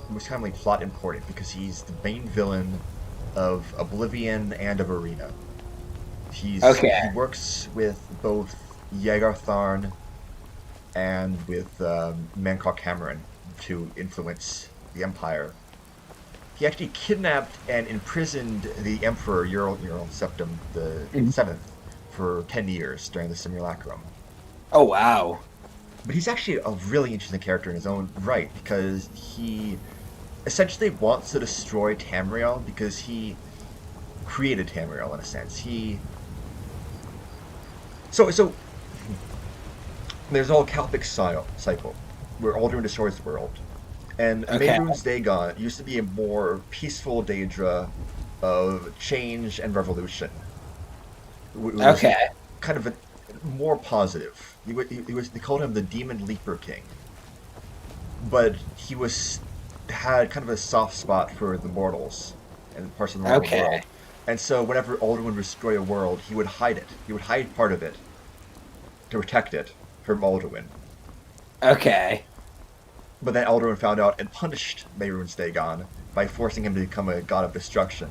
most commonly plot important, because he's the main villain of Oblivion and of Arena. He works with both Jägartharn and with Mancock Cameron to influence the Empire. He actually kidnapped and imprisoned the Emperor Ural Septim the Seventh for 10 years during the Simulacrum. Oh wow. But he's actually a really interesting character in his own right, because he essentially wants to destroy Tamriel because he created Tamriel in a sense. So there's a whole Kalpic cycle where Alduin destroys the world. And Beirun's Dagon used to be a more peaceful Daedra of change and revolution. It was kind of more positive. They called him the Demon Leaper King. But he had kind of a soft spot for the mortals and parts of the mortal world. And so whenever Alduin would destroy a world, he would hide it. He would hide part of it to protect it from Alduin. Okay. But then Alduin found out and punished Beirun's Dagon by forcing him to become a god of destruction.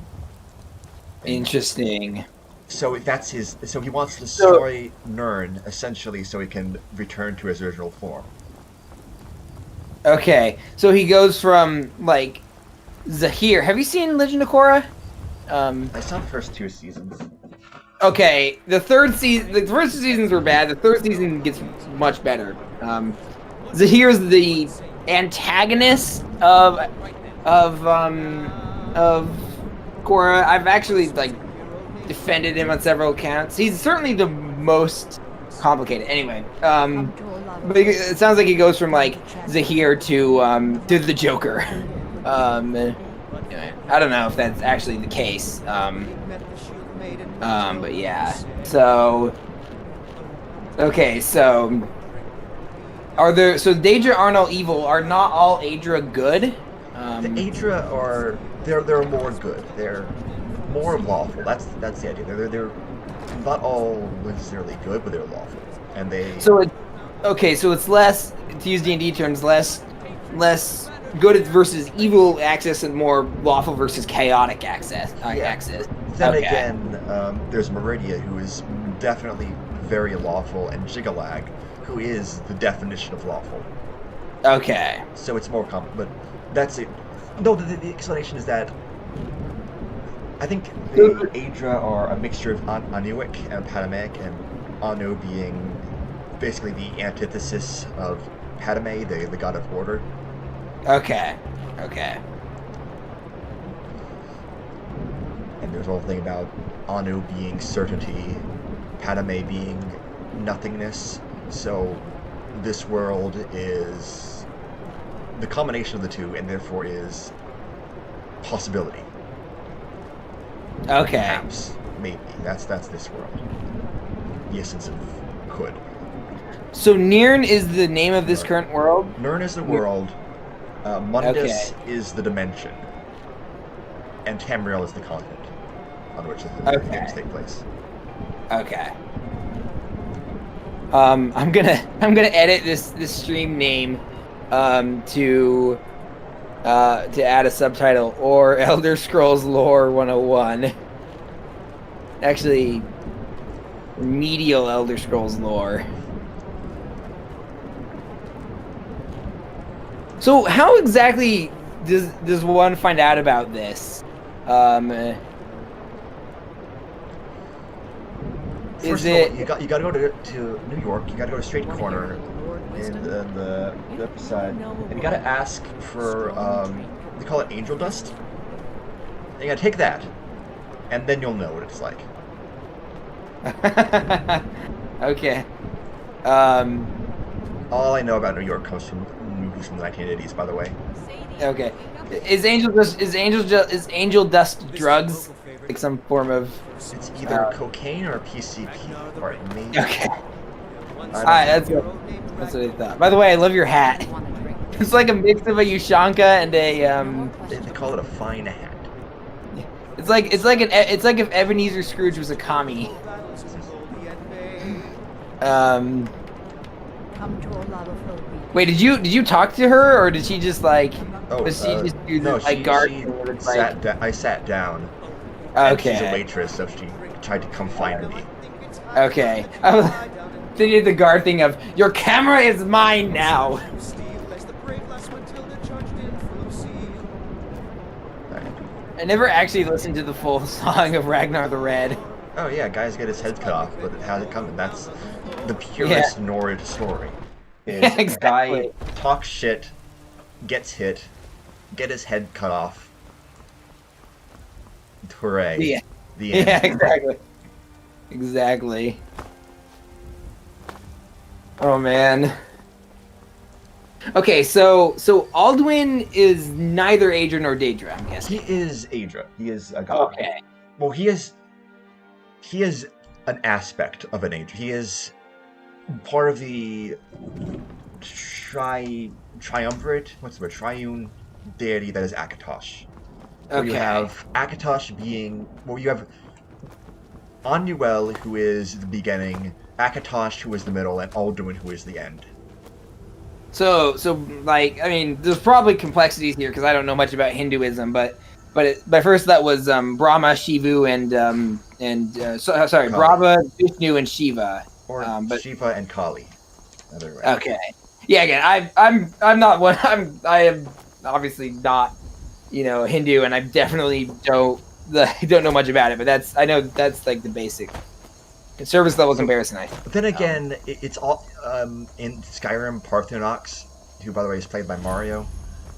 Interesting. So that's his. So he wants to destroy Nirn essentially, so he can return to his original form. Okay, so he goes from like Zahir. Have you seen Legend of Korra? I saw the first 2 seasons. Okay, the first 2 seasons were bad. The third season gets much better. Zahir's the antagonist of Korra. I've actually defended him on several accounts. He's certainly the most complicated. Anyway, but it sounds like he goes from Zahir to the Joker. Anyway, I don't know if that's actually the case. But yeah. So okay, so Daedra aren't all evil. Are not all Aedra good? The Aedra are they're more good. They're more lawful. That's the idea. They're not all necessarily good, but they're lawful, and they. So it's less, to use D&D terms, less good versus evil axis and more lawful versus chaotic axis. Then Okay. again, there's Meridia, who is definitely very lawful, and Jigalag, who is the definition of lawful. Okay. So it's more common, but that's it. No, the explanation is that I think the Aedra are a mixture of Anuic and Padamaic, and Anu being basically the antithesis of Padme, the god of order. Okay. Okay. And there's a whole thing about Anu being certainty, Padme being nothingness. So this world is the combination of the two, and therefore is possibility. Okay. Perhaps, maybe. That's this world. The essence of could. So Nirn is the name of this current world? Nirn is the world. Mundus is the dimension. And Tamriel is the continent on which the things take place. Okay. I'm gonna edit this stream name to add a subtitle, or Elder Scrolls Lore 101. Actually, Remedial Elder Scrolls Lore. So how exactly does one find out about this? First of all, you got to go to New York. You got to go to Straight Corner in the upper side, and you got to ask for they call it angel dust. And you got to take that, and then you'll know what it's like. Okay. All I know about New York comes from movies from the 1980s, by the way. Okay. Is angel dust drugs? Like some form of... It's either cocaine or PCP. Or maybe. Okay. Alright, that's what I thought. By the way, I love your hat. It's like a mix of a Ushanka and a They call it a fine hat. It's like if Ebenezer Scrooge was a commie. Wait, did you talk to her, or did she just like? Oh, was she just do no, like gardening? I sat down. Okay. And she's a waitress, so she tried to come find me. Okay. They did the guard thing of, your camera is mine now. I never actually listened to the full song of Ragnar the Red. Oh yeah, guys get his head cut off, but how's it coming? That's the purest Nord story. Is Yeah, exactly. Guy talks shit, gets hit, get his head cut off. Hooray. Yeah. The end. Yeah, exactly. Exactly. Oh man. Okay, so Alduin is neither Aedra nor Daedra, I'm guessing. He is Aedra. He is a god. Okay. Well, he is an aspect of an Aedra. He is part of the triumvirate. What's the word? Triune deity that is Akatosh. Where you have Akatosh being... Well, you have Anuel, who is the beginning, Akatosh, who is the middle, and Alduin, who is the end. So like, I mean, there's probably complexities here because I don't know much about Hinduism, but first that was Brahma, Shivu, Kali. Brahma, Vishnu, and Shiva. Or Shiva and Kali. Other way. Okay. Yeah. Again, I'm not one. I am obviously not, Hindu, and I definitely don't know much about it. But I know that's like the basic service level comparison. But then again, it's all in Skyrim. Parthenox, who by the way is played by Mario.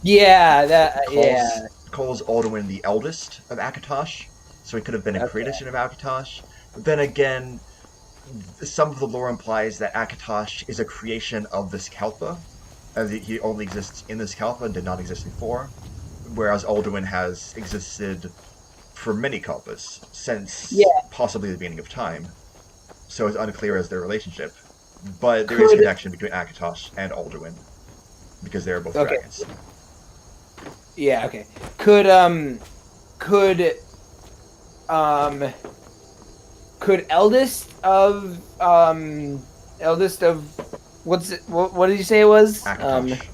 Yeah. Calls Alduin the eldest of Akatosh, so he could have been a creation of Akatosh. But then again, some of the lore implies that Akatosh is a creation of the Kalpa, as he only exists in the Kalpa and did not exist before, whereas Alduin has existed for many Kalpas since possibly the beginning of time. So it's unclear as their relationship, but there is a connection between Akatosh and Alduin because they're both dragons. Yeah. Okay. Could eldest of what did you say it was? Akatosh.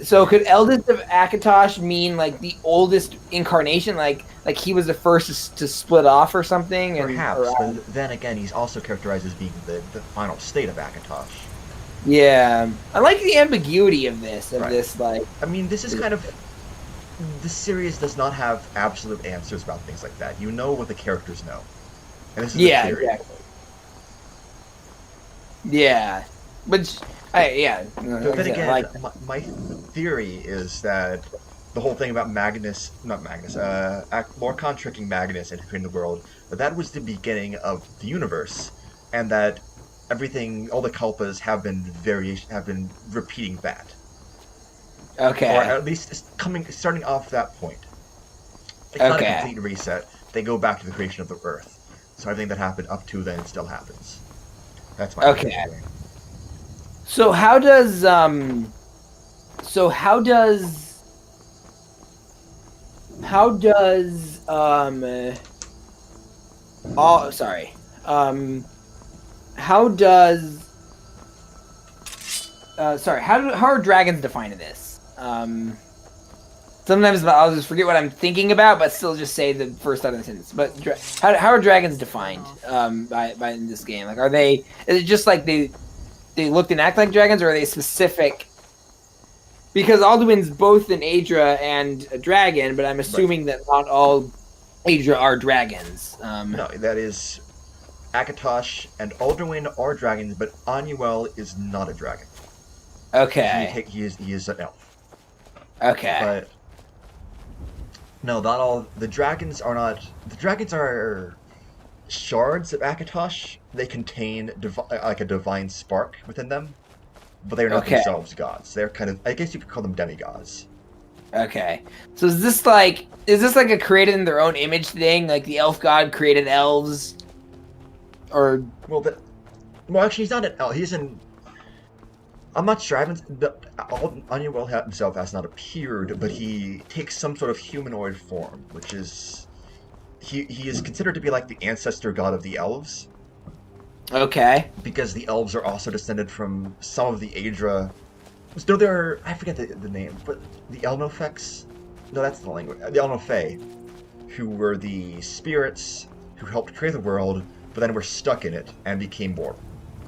So could eldest of Akatosh mean like the oldest incarnation, like he was the first to split off or something? Perhaps, but then again, he's also characterized as being the final state of Akatosh. Yeah, I like the ambiguity of this. Like, I mean, this is kind of. The series does not have absolute answers about things like that. You know what the characters know, and this is a theory. Exactly. Yeah, but But then again, my theory is that the whole thing about Lorcan tricking Magnus into creating the world, that was the beginning of the universe, and that everything, all the Kalpas have been repeating that. Okay. Or at least starting off that point. It's not a complete reset. They go back to the creation of the Earth. So everything that happened up to then still happens. That's my theory. So how does how are dragons defined in this? Sometimes I'll just forget what I'm thinking about, but still just say the first out of the sentence. But how are dragons defined by in this game? Like, is it just like they look and act like dragons, or are they specific? Because Alduin's both an Aedra and a dragon, but I'm assuming that not all Aedra are dragons. No, that is Akatosh and Alduin are dragons, but Anuel is not a dragon. Okay. He is an elf. Okay. But no, not all. The dragons are shards of Akatosh. They contain like a divine spark within them, but they're not themselves gods. They're kind of, I guess you could call them demigods. Okay. So is this like a created in their own image thing? Like the elf god created elves? Or actually, he's not an elf. He's an. I'm not sure. Anuel himself has not appeared, but he takes some sort of humanoid form, which is he is considered to be like the ancestor god of the elves. Okay. Because the elves are also descended from some of the Aedra. No, I forget the name, but the Elnofex? No, that's the language. The Elnofae, who were the spirits who helped create the world, but then were stuck in it and became born.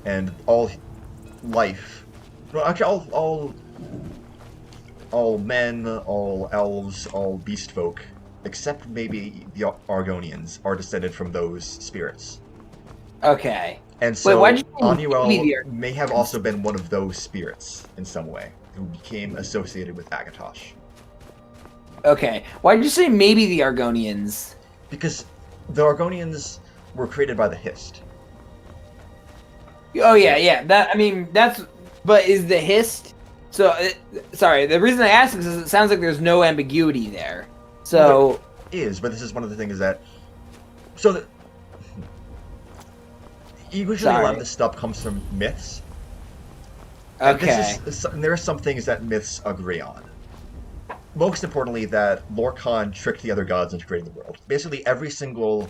And all life, well, actually, all men, all elves, all beast folk, except maybe the Argonians, are descended from those spirits. Okay. And so Anuel may have also been one of those spirits in some way, who became associated with Akatosh. Okay. Why did you say maybe the Argonians? Because the Argonians were created by the Hist. Oh yeah. But is the Hist? So sorry. The reason I ask is it sounds like there's no ambiguity there. So but this is one of the things that. Usually a lot of this stuff comes from myths. Okay. And there are some things that myths agree on. Most importantly, that Lorcan tricked the other gods into creating the world. Basically, every single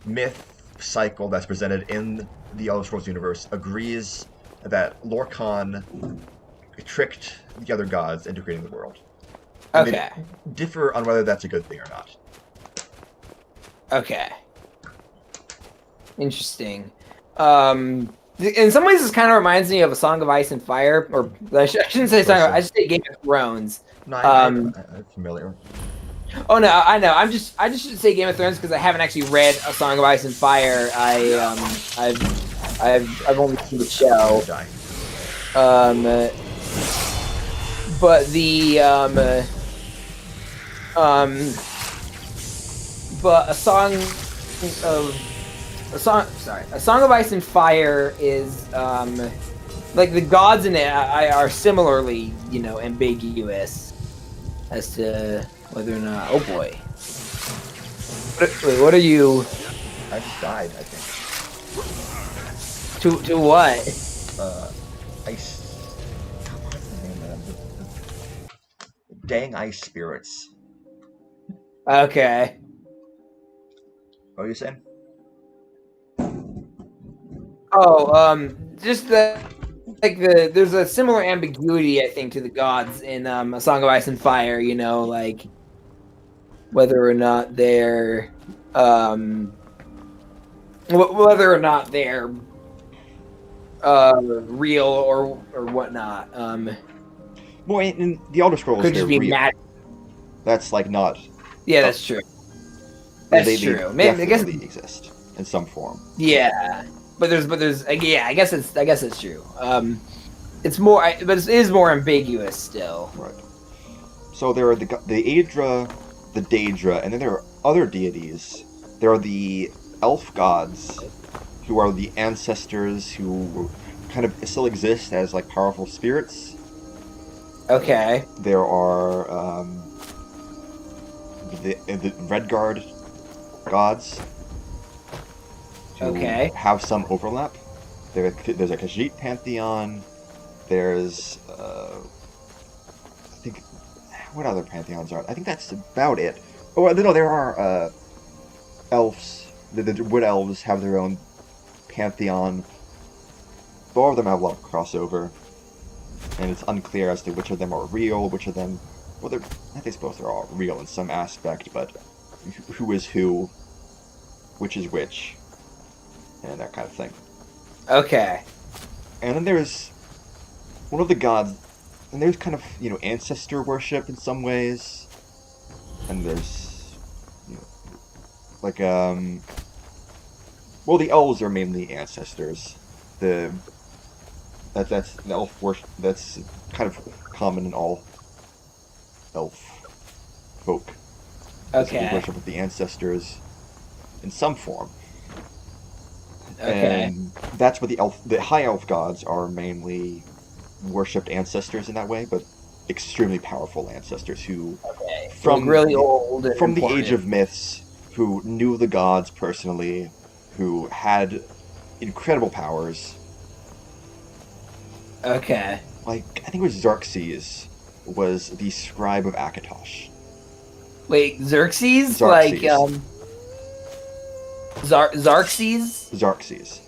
myth cycle that's presented in the Elder Scrolls universe agrees that Lorcan tricked the other gods into creating the world. And they differ on whether that's a good thing or not. Okay. Interesting. In some ways, this kind of reminds me of A Song of Ice and Fire, or I shouldn't say Song of Ice, I should say Game of Thrones. No, I'm familiar. Oh no, I know. I just should say Game of Thrones because I haven't actually read A Song of Ice and Fire. I've only seen the show. But A Song of Ice and Fire is like the gods in it are similarly, ambiguous as to whether or not. Oh boy! Wait, what are you? I just died, I think. To what? Ice. What's the name of them? Dang ice spirits. Okay. What are you saying? Oh, just the like there's a similar ambiguity, I think, to the gods in A Song of Ice and Fire. You know, like whether or not they're real or whatnot. Well, in the Elder Scrolls, Could they're just be real. mad. That's like not. Yeah, that's true. That's they true. They Maybe I guess. definitely exist in some form. Yeah, but there's yeah. I guess it's true. It's more, but it is more ambiguous still. Right. So there are the Aedra, the Daedra, and then there are other deities. There are the elf gods, who are the ancestors who kind of still exist as like powerful spirits. Okay. There are the Redguard gods. Who Okay. have some overlap. There's a Khajiit pantheon. There's I think, what other pantheons are? I think that's about it. Oh no, there are elves. The wood elves have their own pantheon. All of them have a lot of crossover, and it's unclear as to which of them are real, which of them. Well, I think both are all real in some aspect, but who is who, which is which, and that kind of thing. Okay. And then there's one of the gods, and there's kind of, ancestor worship in some ways. And there's, like, well, the elves are mainly ancestors. That's the elf worship, that's kind of common in all elf folk. Okay. The worship of the ancestors in some form. Okay. And that's what the high elf gods are mainly worshipped ancestors in that way, but extremely powerful ancestors who, from like really old, and from the important. Age of Myths, who knew the gods personally, who had incredible powers. Okay. Like, I think it was Xerxes was the scribe of Akatosh. Wait, Xerxes? Xerxes. Like Xerxes? Xerxes.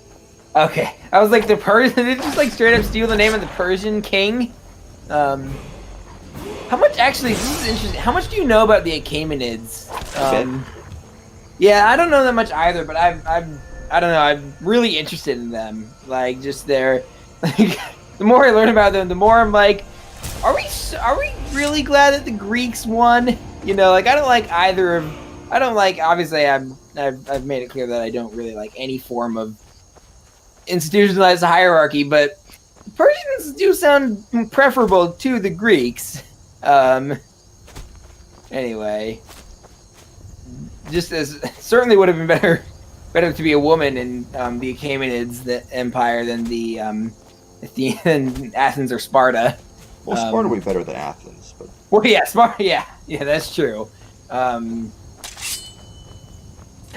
Okay, I was like the Persian. Did it just like straight up steal the name of the Persian king? How much actually? This is interesting. How much do you know about the Achaemenids? Yeah, I don't know that much either, but I don't know. I'm really interested in them. Like just their, like the more I learn about them, the more I'm like, are we really glad that the Greeks won? You know, like I don't like either of. I don't like. Obviously, I've made it clear that I don't really like any form of institutionalized hierarchy, but Persians do sound preferable to the Greeks. Anyway, just as certainly would have been better to be a woman in the Achaemenids, the empire, than than Athens or Sparta. Well, Sparta would be better than Athens, but well, yeah, Sparta, yeah, that's true.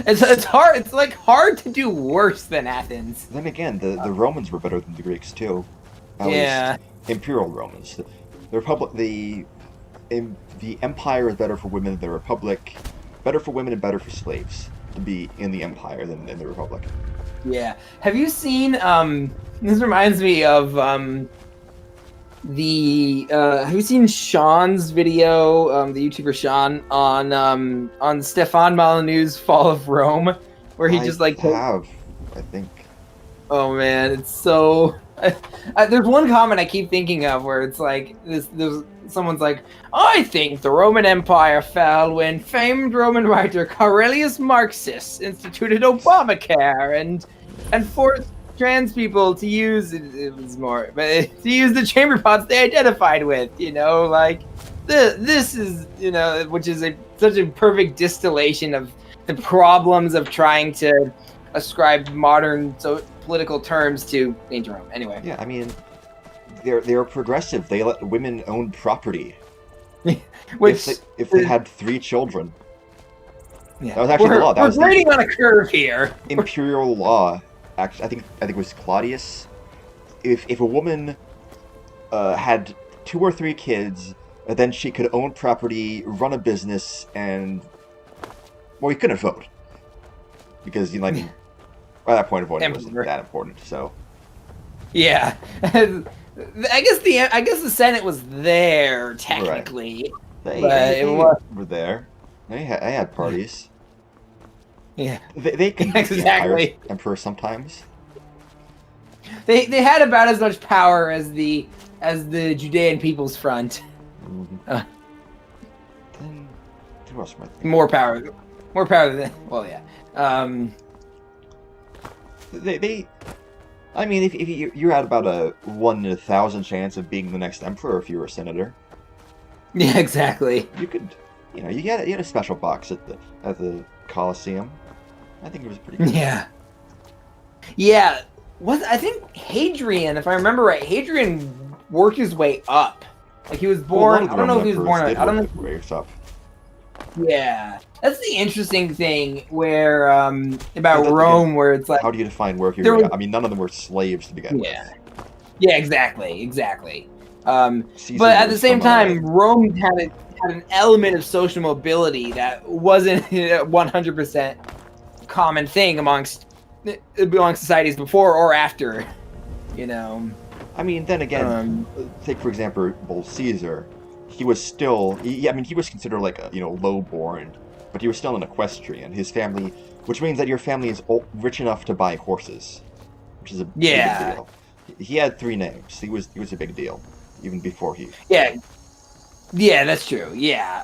It's hard. It's like hard to do worse than Athens. then again, the Romans were better than the Greeks too. At Yeah. least Imperial Romans. The Republic, the Empire is better for women than the Republic. Better for women and better for slaves to be in the Empire than in the Republic. Yeah. Have you seen? This reminds me of Have you seen Sean's video? The YouTuber Sean on Stefan Molyneux's Fall of Rome, where he just like I think. Oh man, it's so. There's one comment I keep thinking of where it's like there's someone's like, I think the Roman Empire fell when famed Roman writer Aurelius Marxus instituted Obamacare and forced trans people to use it was more, but to use the chamber pots they identified with. You know, like this is which is such a perfect distillation of the problems of trying to ascribe modern political terms to ancient Rome. Anyway. Yeah, I mean, they're progressive. They let women own property. Which if they had 3 children. Yeah. That was actually the law. That we're was grading on a curve here. Imperial law. Actually, I think it was Claudius. If a woman had 2 or 3 kids, then she could own property, run a business, and he couldn't vote because by that point, voting wasn't that important. So Yeah. I guess the Senate was there technically, but They it was were there. They had parties. yeah. They can Exactly. emperor sometimes. They had about as much power as the Judean People's Front. Then who else might think? More power than well, yeah. I mean, if you're at about a 1 in 1,000 chance of being the next emperor if you were a senator. Yeah, exactly. You could, you had a special box at the Colosseum. I think it was pretty good. Yeah. Yeah. I think Hadrian, if I remember right, Hadrian worked his way up. Like he was born. I don't know if he was born. I don't know. Yeah, that's the interesting thing where about Rome, where it's like, how do you define work here? I mean, none of them were slaves to begin with. Yeah, exactly. But at the same time, Rome had an element of social mobility that wasn't a 100% common thing amongst societies before or after. I mean, then again, take for example Caesar. He was still, he was considered like a, low-born, but he was still an equestrian. His family, which means that your family is rich enough to buy horses, which is a big deal. He had 3 names. He was a big deal, even before he. Yeah, that's true. Yeah,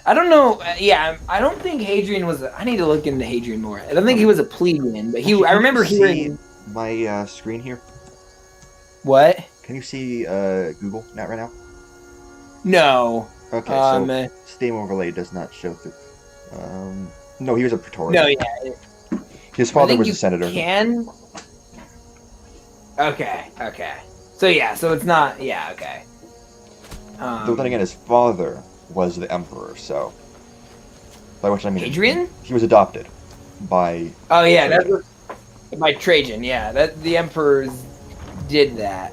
I don't know. I don't think Hadrian was. I need to look into Hadrian more. I don't think he was a plebeian, but I remember hearing my screen here. What? Can you see Google Net right now? No. Okay, so Steam overlay does not show through. No, he was a praetorian. No, yeah. His father was a senator. Can. Okay. So it's not. Yeah. Okay. Though then again, his father was the emperor. So, by which I mean Hadrian. He was adopted by. Oh yeah, that's by Trajan. Yeah, that the emperors did that.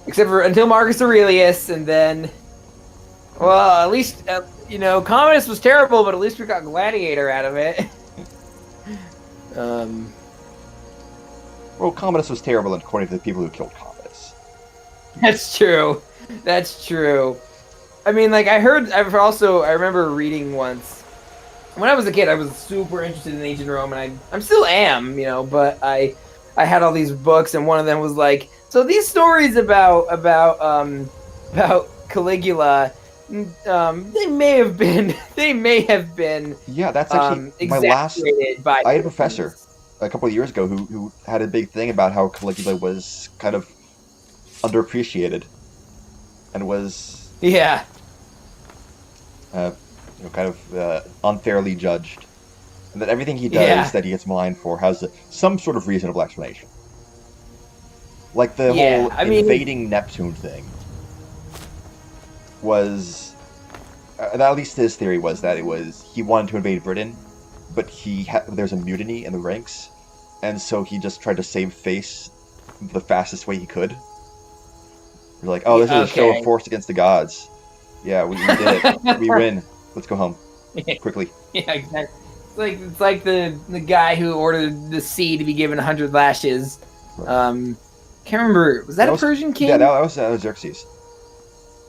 Except for until Marcus Aurelius, and then, well, at least Commodus was terrible, but at least we got Gladiator out of it. Well, Commodus was terrible according to the people who killed Commodus. That's true. I mean, like I remember reading once. When I was a kid, I was super interested in ancient Rome, and I still am, but I had all these books, and one of them was like, so these stories about Caligula, they may have been. Yeah, that's actually my last. I had a professor a couple of years ago who had a big thing about how Caligula was kind of underappreciated, and was kind of unfairly judged, and that everything he does that he gets maligned for has some sort of reasonable explanation. Like the whole invading Neptune thing was, at least his theory was that he wanted to invade Britain, but there's a mutiny in the ranks, and so he just tried to save face the fastest way he could. You're like, oh, this is a show of force against the gods. Yeah, we did it. We win. Let's go home quickly. Yeah, exactly. It's like the guy who ordered the sea to be given 100 lashes. Right. Can't remember. Was that a Persian king? Yeah, that was Xerxes.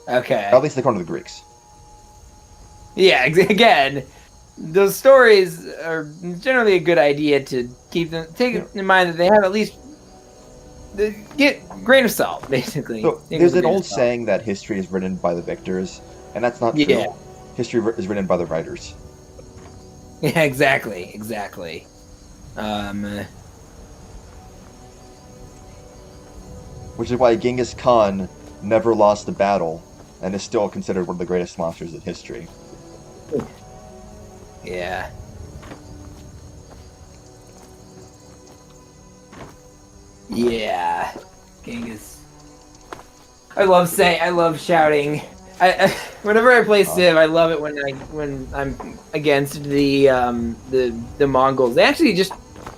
Okay. At least according to the Greeks. Yeah, again, those stories are generally a good idea to take in mind that they have at least get grain of salt, basically. So, there's an old saying that history is written by the victors, and that's not true. Yeah. History is written by the writers. Yeah, exactly. Which is why Genghis Khan never lost a battle, and is still considered one of the greatest monsters in history. Yeah. Yeah. Genghis. I love shouting. Whenever I play Civ, I love it when I'm against the Mongols. They actually just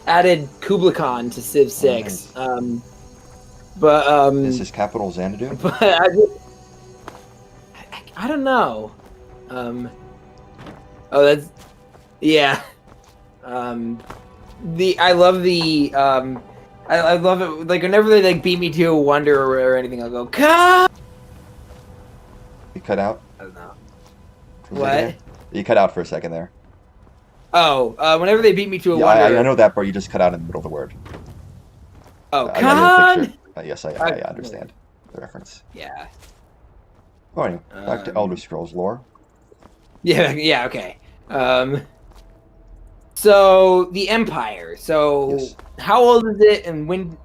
added Kublai Khan to Civ 6. Is his capital Xanadu? But I don't know. That's I love the I love it. Like whenever they like beat me to a wonder or anything, I'll go, "Come!" You cut out? I don't know. For a second What? there? You cut out for a second there. Oh, whenever they beat me to a Yeah, wonder. I know that part. You just cut out in the middle of the word. Oh, I got con! your picture. Yes, I understand the reference. Yeah. Oh, anyway, back to Elder Scrolls lore. Yeah, okay. So the Empire. So Yes. how old is it, and when?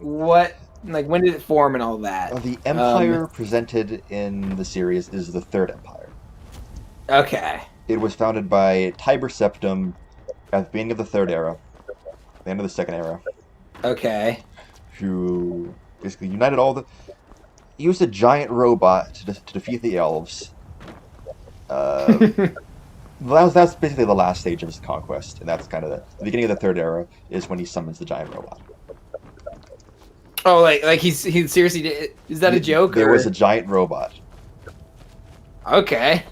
When did it form, and all that? The Empire presented in the series is the Third Empire. Okay. It was founded by Tiber Septim at the beginning of the Third Era, the end of the Second Era, Okay. who basically united all the. He used a giant robot to defeat the elves. That's basically the last stage of his conquest, and that's kind of the beginning of the Third Era is when he summons the giant robot. Oh, like he seriously did? Is that a joke? There or? was a giant robot, Okay.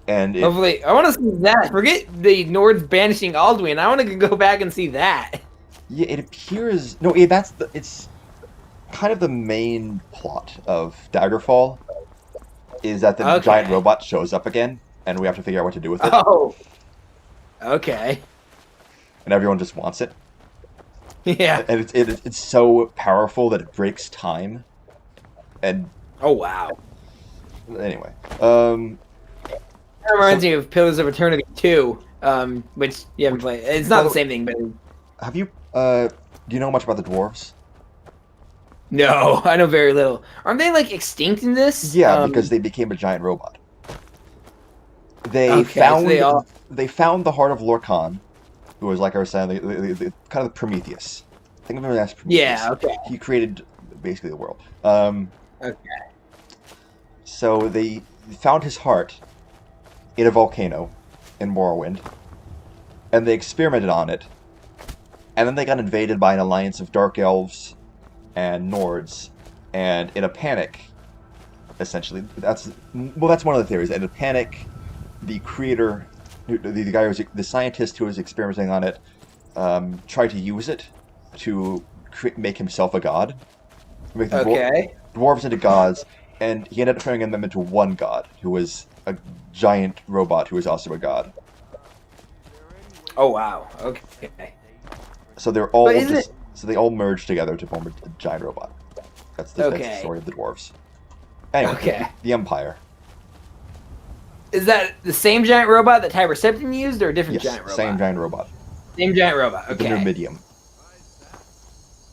and Hopefully, I want to see that. Forget the Nords banishing Alduin. I want to go back and see that. yeah, it appears it's kind of the main plot of Daggerfall is that the Okay. giant robot shows up again, and we have to figure out what to do with it, Oh. Okay. and everyone just wants it. Yeah. And it's so powerful that it breaks time. And Oh wow. anyway, That reminds me of Pillars of Eternity 2, which you haven't played. It's not the same thing, but have you do you know much about the dwarves? no, I know very little. Aren't they like extinct in this? Yeah, because they became a giant robot. They Okay, found so they found the heart of Lorcan, who was, like I was saying, the kind of Prometheus. Think of him as Prometheus. Yeah. Okay. He created basically the world. Okay. So they found his heart in a volcano in Morrowind, and they experimented on it, and then they got invaded by an alliance of Dark Elves and Nords, and in a panic, essentially, that's one of the theories. In a panic, the creator, the guy who was the scientist who was experimenting on it, tried to use it to make himself a god. Make the dwarves into gods, and he ended up turning them into one god, who was a giant robot who was also a god. Oh wow. Okay. So they're all But so they all merged together to form a giant robot. That's the story of the dwarves. Anyway, Okay. the Empire. Is that the same giant robot that Tiber Septim used, or a different Yes, giant robot? same giant robot. Same giant robot. The Okay. Remedial.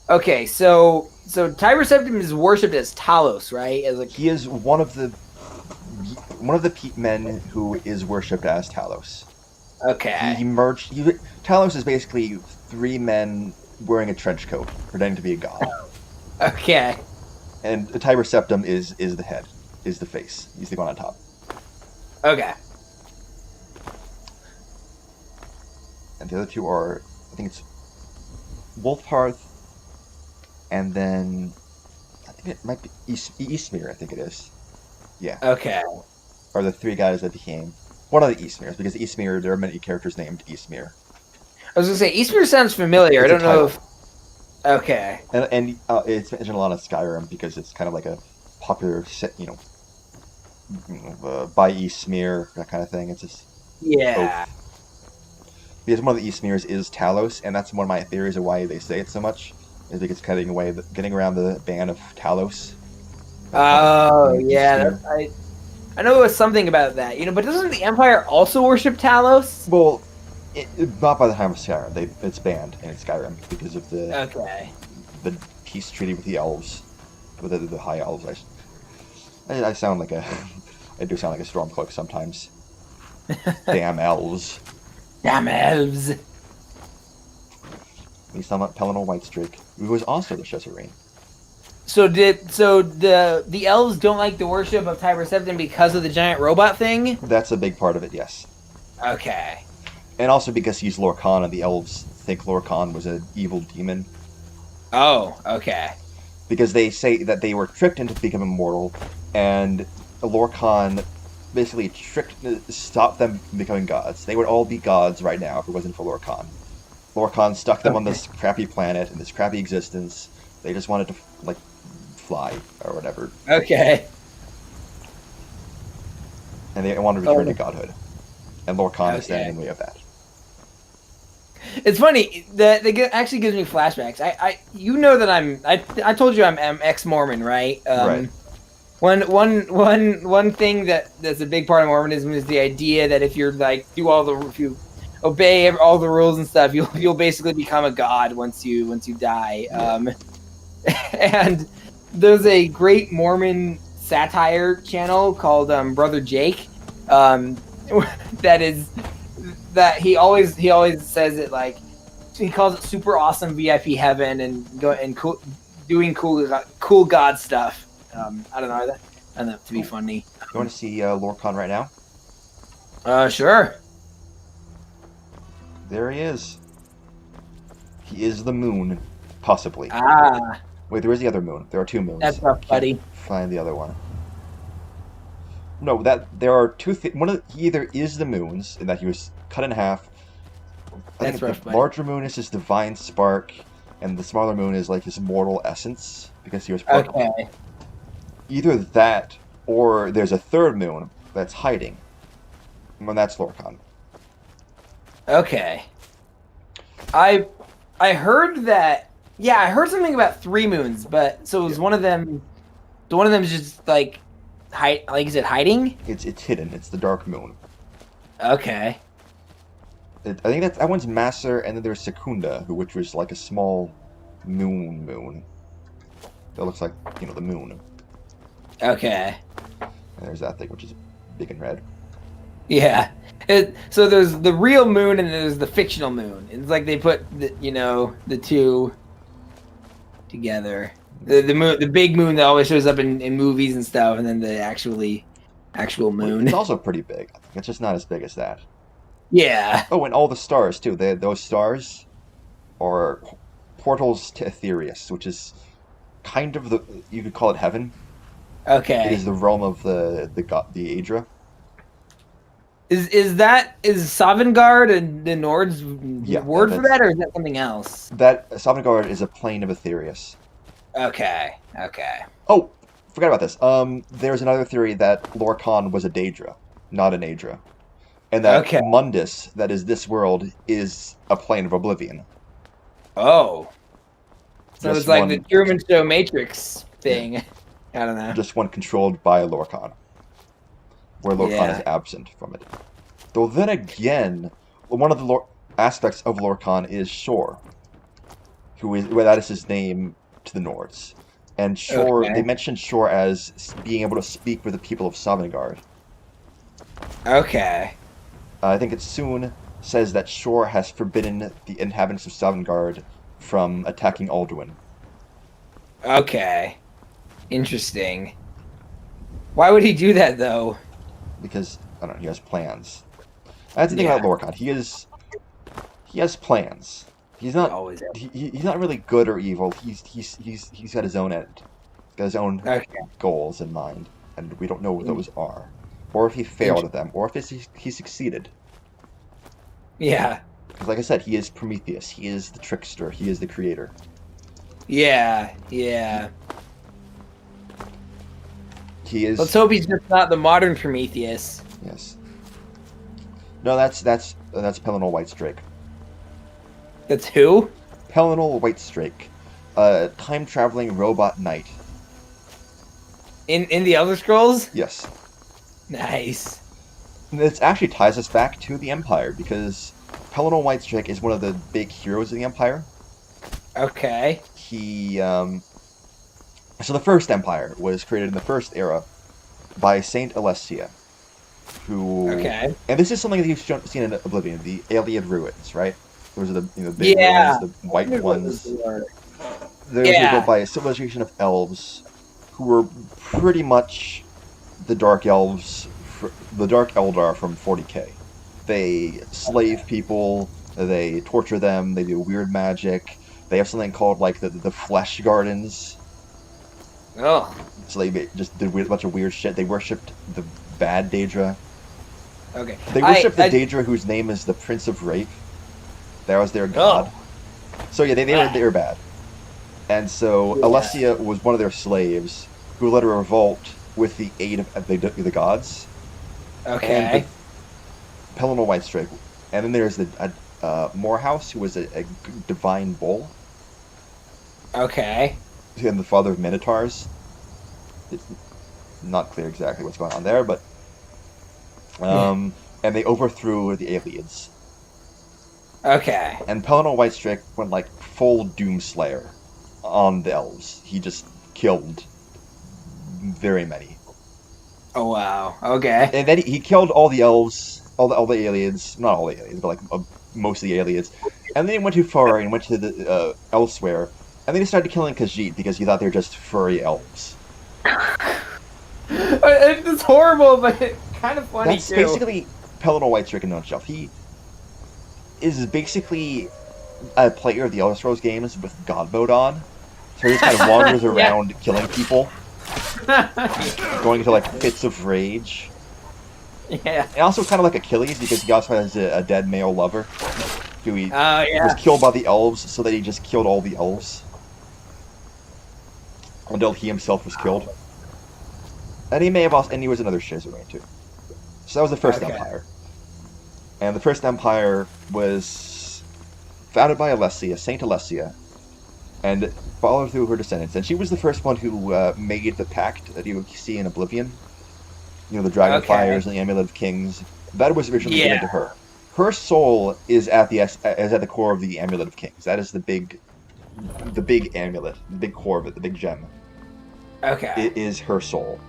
Okay. So Tiber Septim is worshipped as Talos, right? As like. He is one of the men who is worshipped as Talos. Okay. He merged. Talos is basically three men wearing a trench coat, pretending to be a god. Okay. And the Tiber Septim is the head, is the face. He's the one on top. Okay. And the other two are, I think it's Wolfhearth, and then I think it might be Eastmere. I think it is. Yeah. Okay. Are the three guys that became one of the Eastmeres, because Eastmere, there are many characters named Eastmere. I was gonna say Eastmere sounds familiar. It's I don't know if. Okay. And it's mentioned a lot of Skyrim because it's kind of like a popular set, by Eastmere, that kind of thing. It's just Yeah. because one of the Eastmeres is Talos, and that's one of my theories of why they say it so much. Is because it's getting around the ban of Talos. Oh yeah, Eastmere. I know it was something about that, but doesn't the Empire also worship Talos? Well, not by the time of Skyrim. It's banned in Skyrim because of the peace treaty with the elves, with the high elves. I sound like I do sound like a stormcloak sometimes. Damn elves. Damn elves. At least I'm not Pelennor Whitestreak, who was also the Chesserine. So the elves don't like the worship of Tiber Septim because of the giant robot thing? That's a big part of it, yes. Okay. And also because he's Lorcan, and the elves think Lorcan was an evil demon. Oh, okay. Because they say that they were tricked into becoming immortal, and Lorcan basically stopped them from becoming gods. They would all be gods right now if it wasn't for Lorcan. Lorcan stuck them on this crappy planet and this crappy existence. They just wanted to, like, fly or whatever. Okay. And they wanted to return to godhood. And Lorcan is standing in the way of that. It's funny that actually gives me flashbacks. You know that I told you I'm ex-Mormon, right? Right. One thing that's a big part of Mormonism is the idea that if you're like if you obey all the rules and stuff, you'll basically become a god once you die. And there's a great Mormon satire channel called Brother Jake. That he always says it like he calls it super awesome VIP heaven and doing cool god stuff. I don't know. I found that to be funny. You want to see Lorcan right now? Sure. There he is. He is the moon, possibly. Ah. Wait, there is the other moon. There are two moons. That's rough, buddy. Find the other one. No, there are two things. He either is the moons, in that he was cut in half. That's rough, the buddy. larger moon is his divine spark, and the smaller moon is like his mortal essence, because he was part of it. Either that, or there's a third moon that's hiding. And that's Lorcan. Okay. I heard that. Yeah, I heard something about 3 moons, but so it was one of them. So one of them is just like is it hiding? It's hidden. It's the dark moon. Okay. I think that one's Masser, and then there's Secunda, which was like a small moon. That looks like, the moon. Okay. And there's that thing, which is big and red. Yeah. So there's the real moon and there's the fictional moon. It's like they put the two together. The big moon that always shows up in movies and stuff, and then the actual moon. It's also pretty big. I think it's just not as big as that. Yeah. Oh, and all the stars too. Those stars are portals to Aetherius, which is kind of you could call it heaven. Okay. It is the realm of the Aedra. Is Sovngarde and the Nord's word for that, or is that something else? That Sovngarde is a plane of Aetherius. Okay. Oh, forgot about this. There's another theory that Lorcan was a Daedra, not an Aedra. And that Mundus, that is this world, is a plane of Oblivion. Oh. So Just it's like one, the Truman Show Matrix thing. Yeah. I don't know. Just one controlled by Lorcan. Where Lorcan is absent from it. Though then again, one of the aspects of Lorcan is Shor. That is his name to the Nords. And Shor, they mentioned Shor as being able to speak with the people of Sovngarde. Okay. I think it soon says that Shor has forbidden the inhabitants of Sovngarde from attacking Alduin. Okay. Interesting. Why would he do that, though? Because, I don't know, he has plans. That's the thing about Lorcan. He has plans. He's not always. He's not really good or evil. He's got his own end. He's got his own goals in mind, and we don't know what those are, or if he failed at them, or if he succeeded. Yeah. Because, like I said, he is Prometheus. He is the trickster. He is the creator. Yeah. He is. Let's hope he's just not the modern Prometheus. Yes. No, that's Pelinal Whitestrake. That's who? Pelinal Whitestrake, time-traveling robot knight. In the Elder Scrolls? Yes. Nice. And this actually ties us back to the Empire, because Pelinal Whitestrake is one of the big heroes of the Empire. Okay. So the First Empire was created in the First Era by Saint Alessia, who... Okay. And this is something that you've seen in Oblivion, the Alien ruins, right? Those are the big ruins, the white ones. They were built by a civilization of elves, who were pretty much the Dark Elves, the Dark Eldar from 40k. They slave people, they torture them, they do weird magic. They have something called like the Flesh Gardens. Oh. So they just did a bunch of weird shit. They worshipped the bad Daedra. Okay. They worshipped the Daedra whose name is the Prince of Rape. That was their god. So yeah, they were bad. And so Alessia was one of their slaves who led a revolt with the aid of the gods. Okay. And the Pelennor Whitestrike. And then there's the Morehouse, who was a divine bull. Okay. And the father of Minotaurs. It's not clear exactly what's going on there, but... and they overthrew the aliens. Okay. And Pelennor Whitestrike went like full Doomslayer on the elves. He just killed very many. Oh wow. Okay. And then he killed all the elves, all the aliens, not all the aliens, but like most of the aliens. And then he went too far and went to the elsewhere. And then he started killing Khajiit because he thought they were just furry elves. It's horrible, but it's kind of funny That's too. basically Pelennor Whitestrike in a nutshell. He is basically a player of the Elder Scrolls games with God mode on. So he just kind of wanders around killing people. Going into like fits of rage. Yeah. And also kind of like Achilles because he also has a dead male lover who he yeah. was killed by the elves, so that he just killed all the elves until he himself was killed. And he may have also, and he was another Shizarene too. So that was the First Empire. And the First Empire was founded by Alessia, Saint Alessia, and followed through her descendants. And she was the first one who made the pact that you see in Oblivion. You know, the Dragon Fires and the Amulet of Kings. That was originally given to her. Her soul is at the core of the Amulet of Kings. That is the big amulet, the big core of it, the big gem. Okay. It is her soul.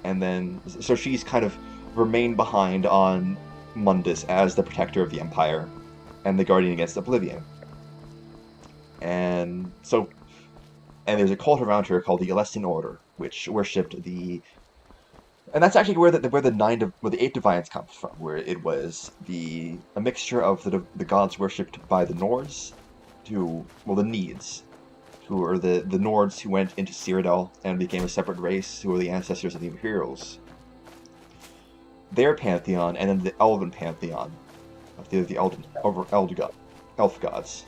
And then, so she's kind of remained behind on Mundus as the protector of the Empire and the guardian against Oblivion. And so, and there's a cult around her called the Celestian Order, which worshipped the, and that's actually where the eight divines comes from, where it was a mixture of the gods worshipped by the Nords, the Needs, who are the Nords who went into Cyrodiil and became a separate race, who are the ancestors of the Imperials. Their pantheon, and then the Elven pantheon, of the elf gods.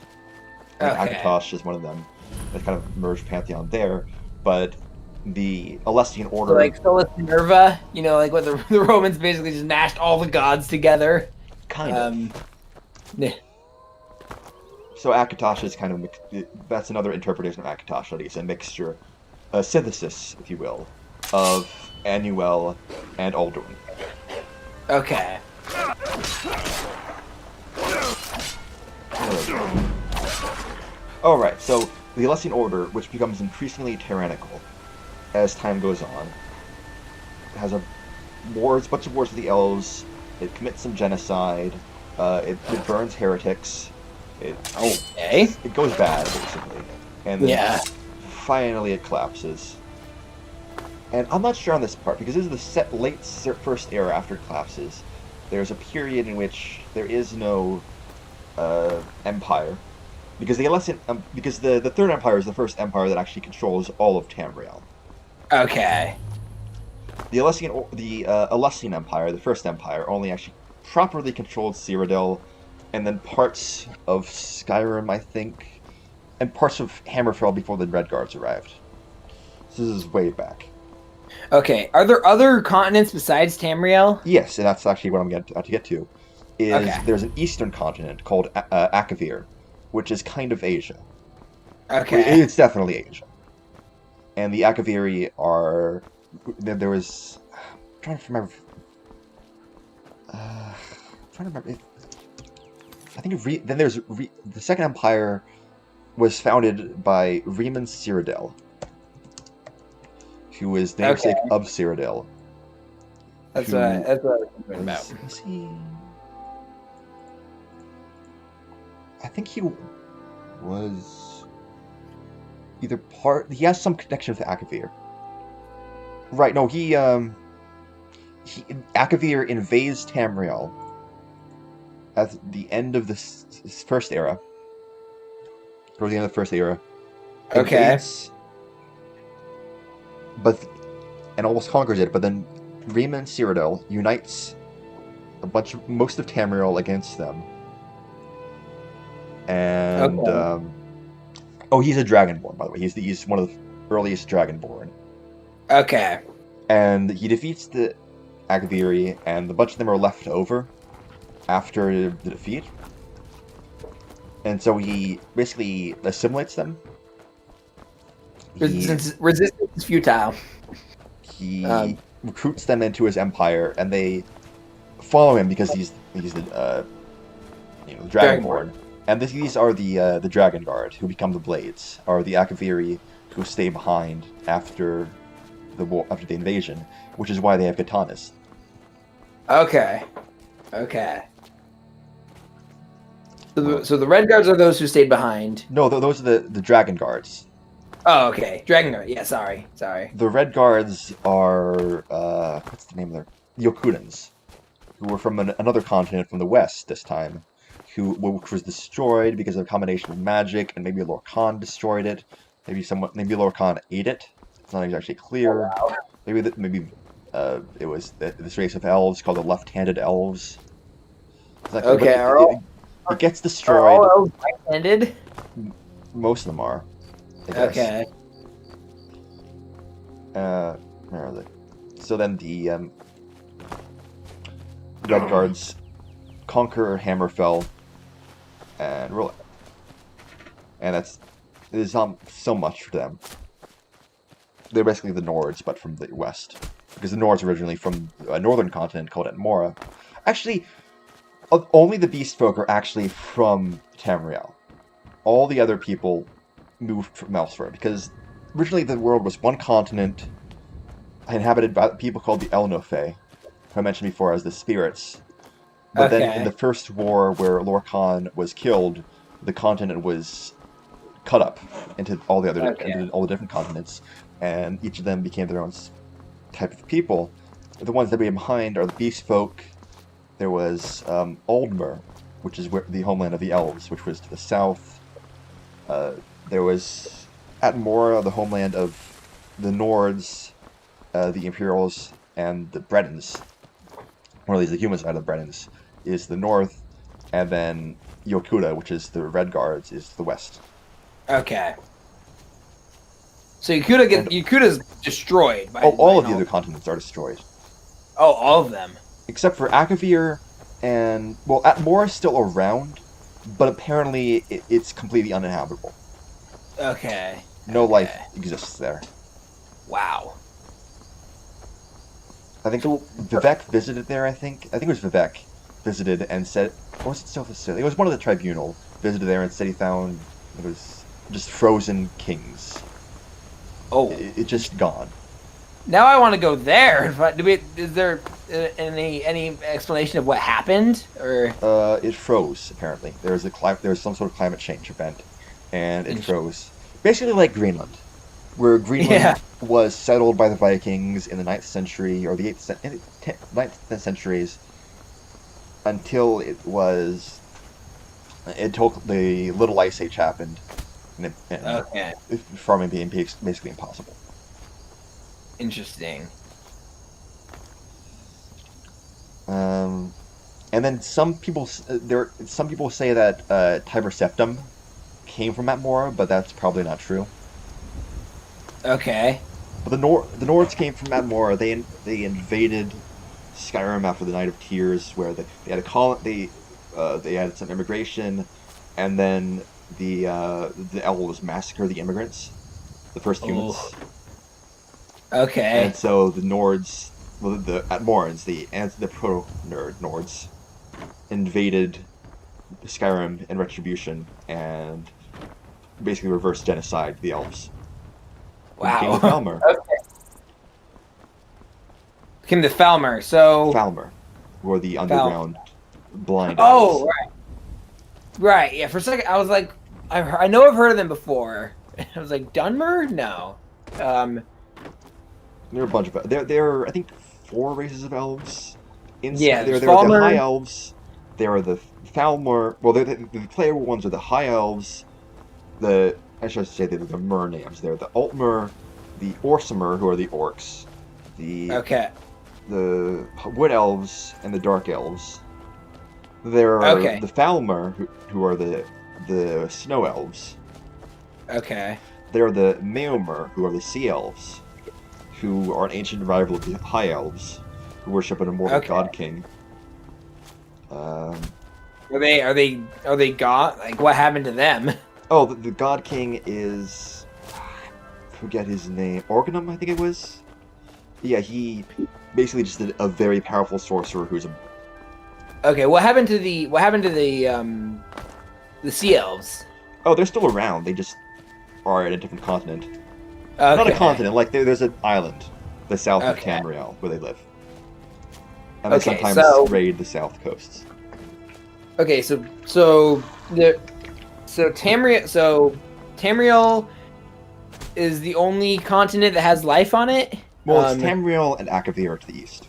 And Akatosh is one of them. That kind of merged pantheon there, but the Celestian Order, So like Solus Minerva, you know, like what the Romans basically just mashed all the gods together. kind of. Yeah. So Akatosh is kind of that's another interpretation of Akatosh. That it's a mixture, a synthesis, if you will, of Annuel and Alduin. Okay. Alright, so the Celestian Order, which becomes increasingly tyrannical as time goes on, has bunch of wars with the elves, it commits some genocide, it burns heretics, it goes bad, basically. And then finally it collapses. And I'm not sure on this part, because this is the late First Era after it collapses. There's a period in which there is no empire. Because the Third Empire is the first empire that actually controls all of Tamriel. Okay. The Alessian Empire, the First Empire, only actually properly controlled Cyrodiil, and then parts of Skyrim, I think, and parts of Hammerfell before the Redguards arrived. So this is way back. Okay. Are there other continents besides Tamriel? Yes, and that's actually what I'm about to get to. There's an eastern continent called Akavir, which is kind of Asia. Okay. It's definitely Asia. And the Akaviri are... There was... I'm trying to remember... I think then there's... The Second Empire was founded by Riemann Cyrodiil, who is the namesake of Cyrodiil. That's what I was thinking about. Was he... I think he was either part... He has some connection with Akavir. Right, no, Akavir invades Tamriel at the end of this First Era. Toward the end of the First Era. Invades, and almost conquers it, but then Riemann Cyrodiil unites a most of Tamriel against them. And he's a Dragonborn, by the way. He's one of the earliest Dragonborn. Okay. And he defeats the Akaviri, and a bunch of them are left over after the defeat. And so he basically assimilates them. Resistance is futile. He recruits them into his empire, and they follow him because he's the Dragonborn. And these are the Dragon Guard, who become the Blades, are the Akaviri who stay behind after the invasion, which is why they have katanas. Okay. So the Red Guards are those who stayed behind. No, those are the Dragon Guards. Oh, okay. Dragon Guard. Yeah, sorry. The Red Guards are what's the name of their Yokudans, who were from another continent from the west this time, which was destroyed because of a combination of magic, and maybe Lord Khan destroyed it. Maybe Lord Khan ate it. It's not exactly clear. Oh, wow. Maybe it was this race of elves called the Left-Handed Elves. Okay. It gets Are destroyed. all elves right-handed? Most of them are. I guess. Okay. Where are they? So then the Red Guards conquer Hammerfell and roll it. And it is not so much for them. They're basically the Nords, but from the west. Because the Nords are originally from a northern continent called Atmora. Actually, only the Beast Folk are actually from Tamriel. All the other people moved from elsewhere, because originally the world was one continent inhabited by people called the Elnofe, who I mentioned before as the spirits. But then in the first war where Lord Khan was killed, the continent was cut up into all the different continents, and each of them became their own type of people. The ones that we have behind are the Beast Folk. There was Aldmer, which is the homeland of the elves, which was to the south. There was Atmora, the homeland of the Nords, the Imperials, and the Bretons. Or at least the human side of the Bretons is the north, and then Yokuda, which is the Red Guards, is the west. Okay. So Yokuda's destroyed. All of the other continents are destroyed. Oh, all of them. Except for Akavir and... Well, Atmora is still around, but apparently it's completely uninhabitable. Okay. No life exists there. Wow. I think Vivek visited there, I think it was Vivek visited and said... Or was it Self-Facility? It was one of the tribunal visited there and said he found... It was just frozen kings. Oh. It's just gone. Now I want to go there. Is there any explanation of what happened, or? It froze. Apparently, there was some sort of climate change event, and it froze. Basically, like Greenland, where Greenland was settled by the Vikings in the 9th century or the 9th centuries, until until the Little Ice Age happened, and farming became basically impossible. Interesting. And then some people say that Tiber Septim came from Atmora, but that's probably not true. Okay. But the Nords came from Atmora. They invaded Skyrim after the Night of Tears, where they had they had some immigration, and then the elves massacred the immigrants, the first humans. Okay. And so the Nords, the Atmorans, the proto-Nords, invaded Skyrim in retribution and basically reversed genocide the elves. Wow. Became the Falmer. Became the Falmer. So Falmer, or the underground blind elves. Oh, right. Right. Yeah. For a second, I was like, I know I've heard of them before. I was like, Dunmer? No. There are a bunch of... There are, I think, 4 races of elves. Yeah, there are the High Elves. There are the Falmer... Well, the player ones are the High Elves. I should say the Mer names. They're the Altmer, the Orsimer, who are the Orcs. The the Wood Elves and the Dark Elves. There are Okay. the Falmer, who are the Snow Elves. Okay. There are the Meomer, who are the Sea Elves, who are an ancient rival of the High Elves, who worship an immortal God King. Are they god? Like, what happened to them? Oh, the God King is... I forget his name. Organum, I think it was? Yeah, he basically just did a very powerful sorcerer who's a... Okay, what happened to the sea elves? Oh, they're still around. They just are at a different continent. Okay. Not a continent, like there's an island, the south of Okay. Tamriel, where they live. And they Okay, sometimes so- raid the south coasts. Okay, so Tamriel is the only continent that has life on it. Well, it's Tamriel and Akavir to the east.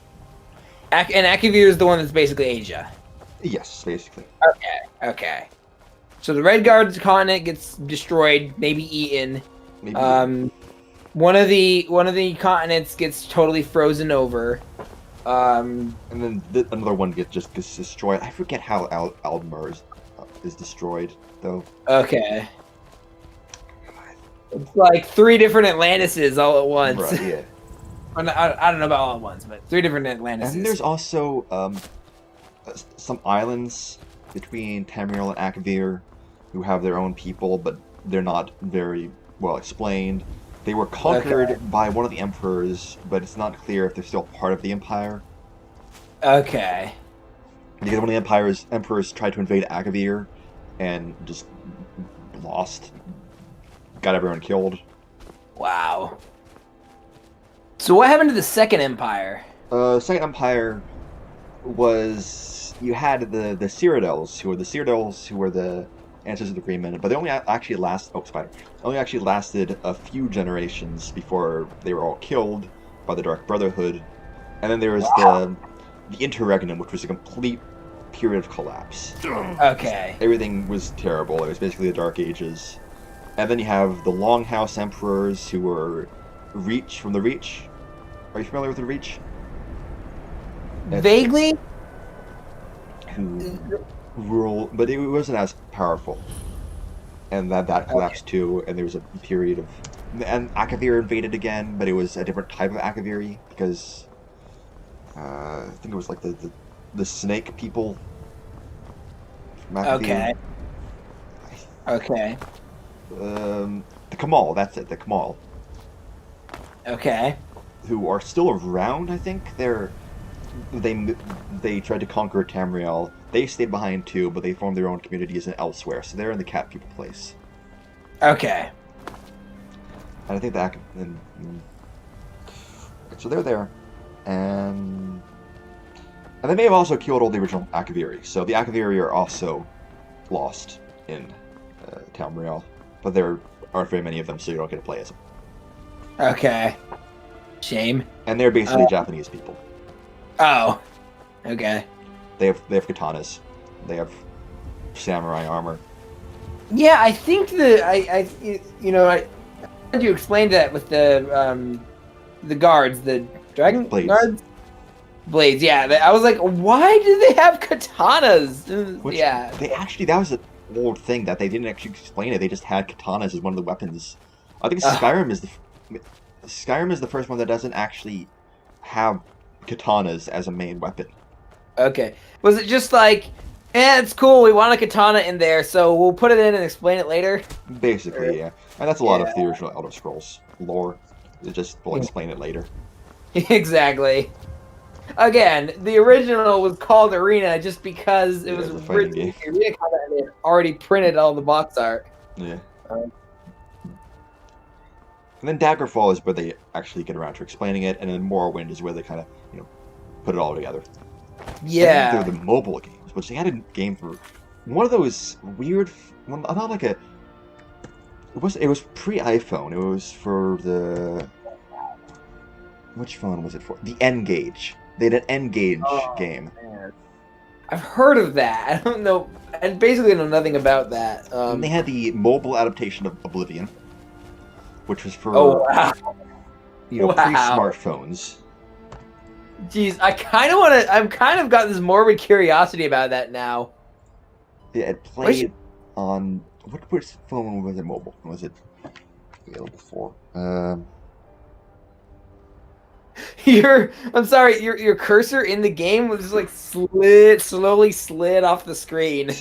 And Akavir is the one that's basically Asia. Yes, basically. Okay. So the Red Guard's continent gets destroyed, maybe eaten. Maybe. One of the continents gets totally frozen over. And then another one gets destroyed. I forget how Aldmar is destroyed, though. Okay. It's like 3 different Atlantises all at once. Right, yeah. I don't know about all at once, but 3 different Atlantises. And there's also some islands between Tamriel and Akavir who have their own people, but they're not very well explained. They were conquered by one of the emperors, but it's not clear if they're still part of the empire. Okay. Because one of the emperors tried to invade Akavir and just lost. Got everyone killed. Wow. So what happened to the Second Empire? Second Empire was... You had the Cyrodiils, who were the Ancestors of the Green Men, but they only actually lasted a few generations before they were all killed by the Dark Brotherhood. And then there was the Interregnum, which was a complete period of collapse. Okay. Everything was terrible. It was basically the Dark Ages. And then you have the Longhouse Emperors, who were Reach, from the Reach. Are you familiar with the Reach? Vaguely? Who rule, but it wasn't as powerful. And that collapsed too, and there was a period of... And Akavir invaded again, but it was a different type of Akaviri, because... I think it was like the snake people. From Akavir. Okay. The Kamal, that's it, the Kamal. Okay. Who are still around, I think. They tried to conquer Tamriel. They stayed behind too, but they formed their own communities elsewhere, so they're in the Cat People place. Okay. And I think so they're there. And they may have also killed all the original Akaviri. So the Akaviri are also lost in Tamriel. But there aren't very many of them, so you don't get to play as them. Okay. Shame. And they're basically Japanese people. Oh. Okay. They have katanas. They have samurai armor. Yeah, I think I had you explained that with the guards, the dragon Blades. guards. Blades, yeah. I was like, why do they have katanas? Which yeah. that was an old thing that they didn't actually explain it. They just had katanas as one of the weapons. I think Skyrim is the first one that doesn't actually have katanas as a main weapon. Okay. Was it just like, it's cool, we want a katana in there, so we'll put it in and explain it later? Basically, yeah. And that's a lot of the original Elder Scrolls lore. We'll explain it later. Exactly. Again, the original was called Arena just because it was a fighting game. Arena combat and they had already printed all the box art. Yeah. And then Daggerfall is where they actually get around to explaining it, and then Morrowind is where they kind of, put it all together. Yeah. They're the mobile games, which they had a game for one of those weird, not like a. It was pre-iPhone. It was for the. Which phone was it for? The N-Gage. They had an N-Gage game. Man. I've heard of that. I don't know. I basically know nothing about that. And they had the mobile adaptation of Oblivion, which was for wow. pre-smartphones. Jeez, I kind of want to. I've kind of got this morbid curiosity about that now. Yeah, it played on which phone was it? Mobile? Was it available for? I'm sorry. Your cursor in the game was like slowly slid off the screen.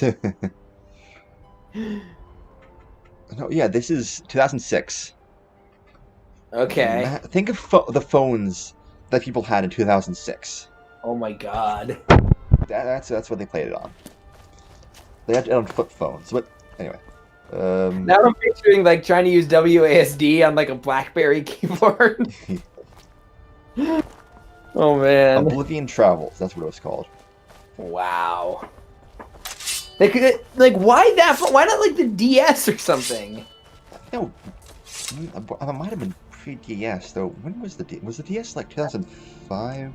No, yeah, this is 2006. Okay. Think of the phones that people had in 2006. Oh my god. That's what they played it on. They had it on flip phones. But anyway. Now I'm picturing like trying to use WASD on like a BlackBerry keyboard. Oh man. Oblivion Travels. That's what it was called. Wow. They could like why that? Why not like the DS or something? No, it might have been pre-DS though. When was the DS like 2005? I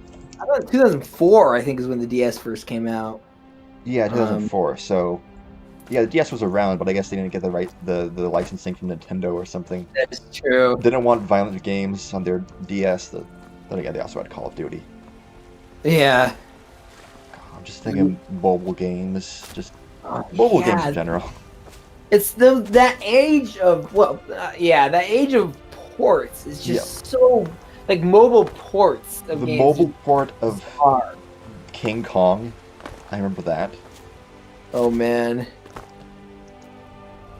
thought 2004. I think is when the DS first came out. Yeah, 2004. So, yeah, the DS was around, but I guess they didn't get the licensing from Nintendo or something. That's true. They didn't want violent games on their DS. Then again, they also had Call of Duty. Yeah. I'm just thinking mobile games, just mobile games in general. It's that age of that age of ports is just so like mobile ports of the games. Mobile port of King Kong, I remember that. Oh man.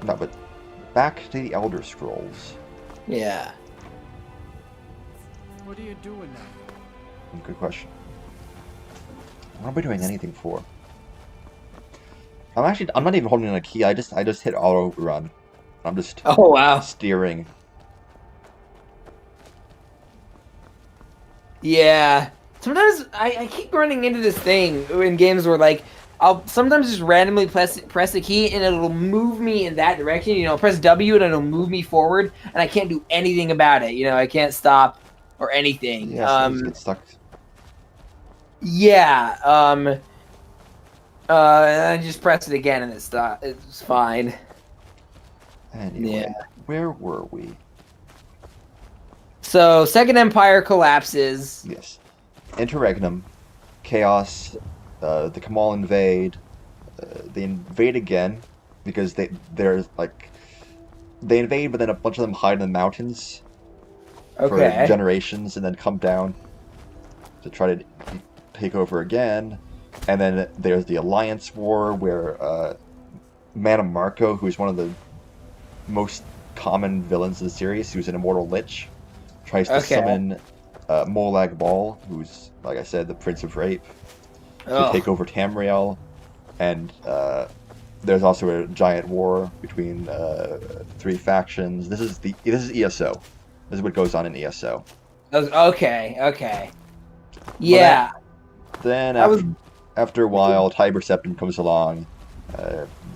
No, but back to the Elder Scrolls. Yeah. What are you doing now? Good question. What am I doing anything for? I'm not even holding on a key. I just hit auto run. I'm just steering. Yeah. Sometimes I keep running into this thing in games where like I'll sometimes just randomly press a key and it'll move me in that direction. You know, press W and it'll move me forward, and I can't do anything about it. You know, I can't stop or anything. Yeah, so get stuck. Yeah. And I just press it again and it's fine. Anyway, where were we? So, Second Empire collapses. Yes. Interregnum, Chaos, the Kamal invade. They invade again because they invade, but then a bunch of them hide in the mountains for generations, and then come down to try to take over again. And then there's the Alliance War, where Mana Marco, who's one of the most common villains of the series, who's an immortal lich, tries to summon Molag Bal, who's, like I said, the Prince of Rape, to take over Tamriel. And there's also a giant war between three factions. This is ESO. This is what goes on in ESO. Okay. Yeah. Then after a while, Tiber Septim comes along,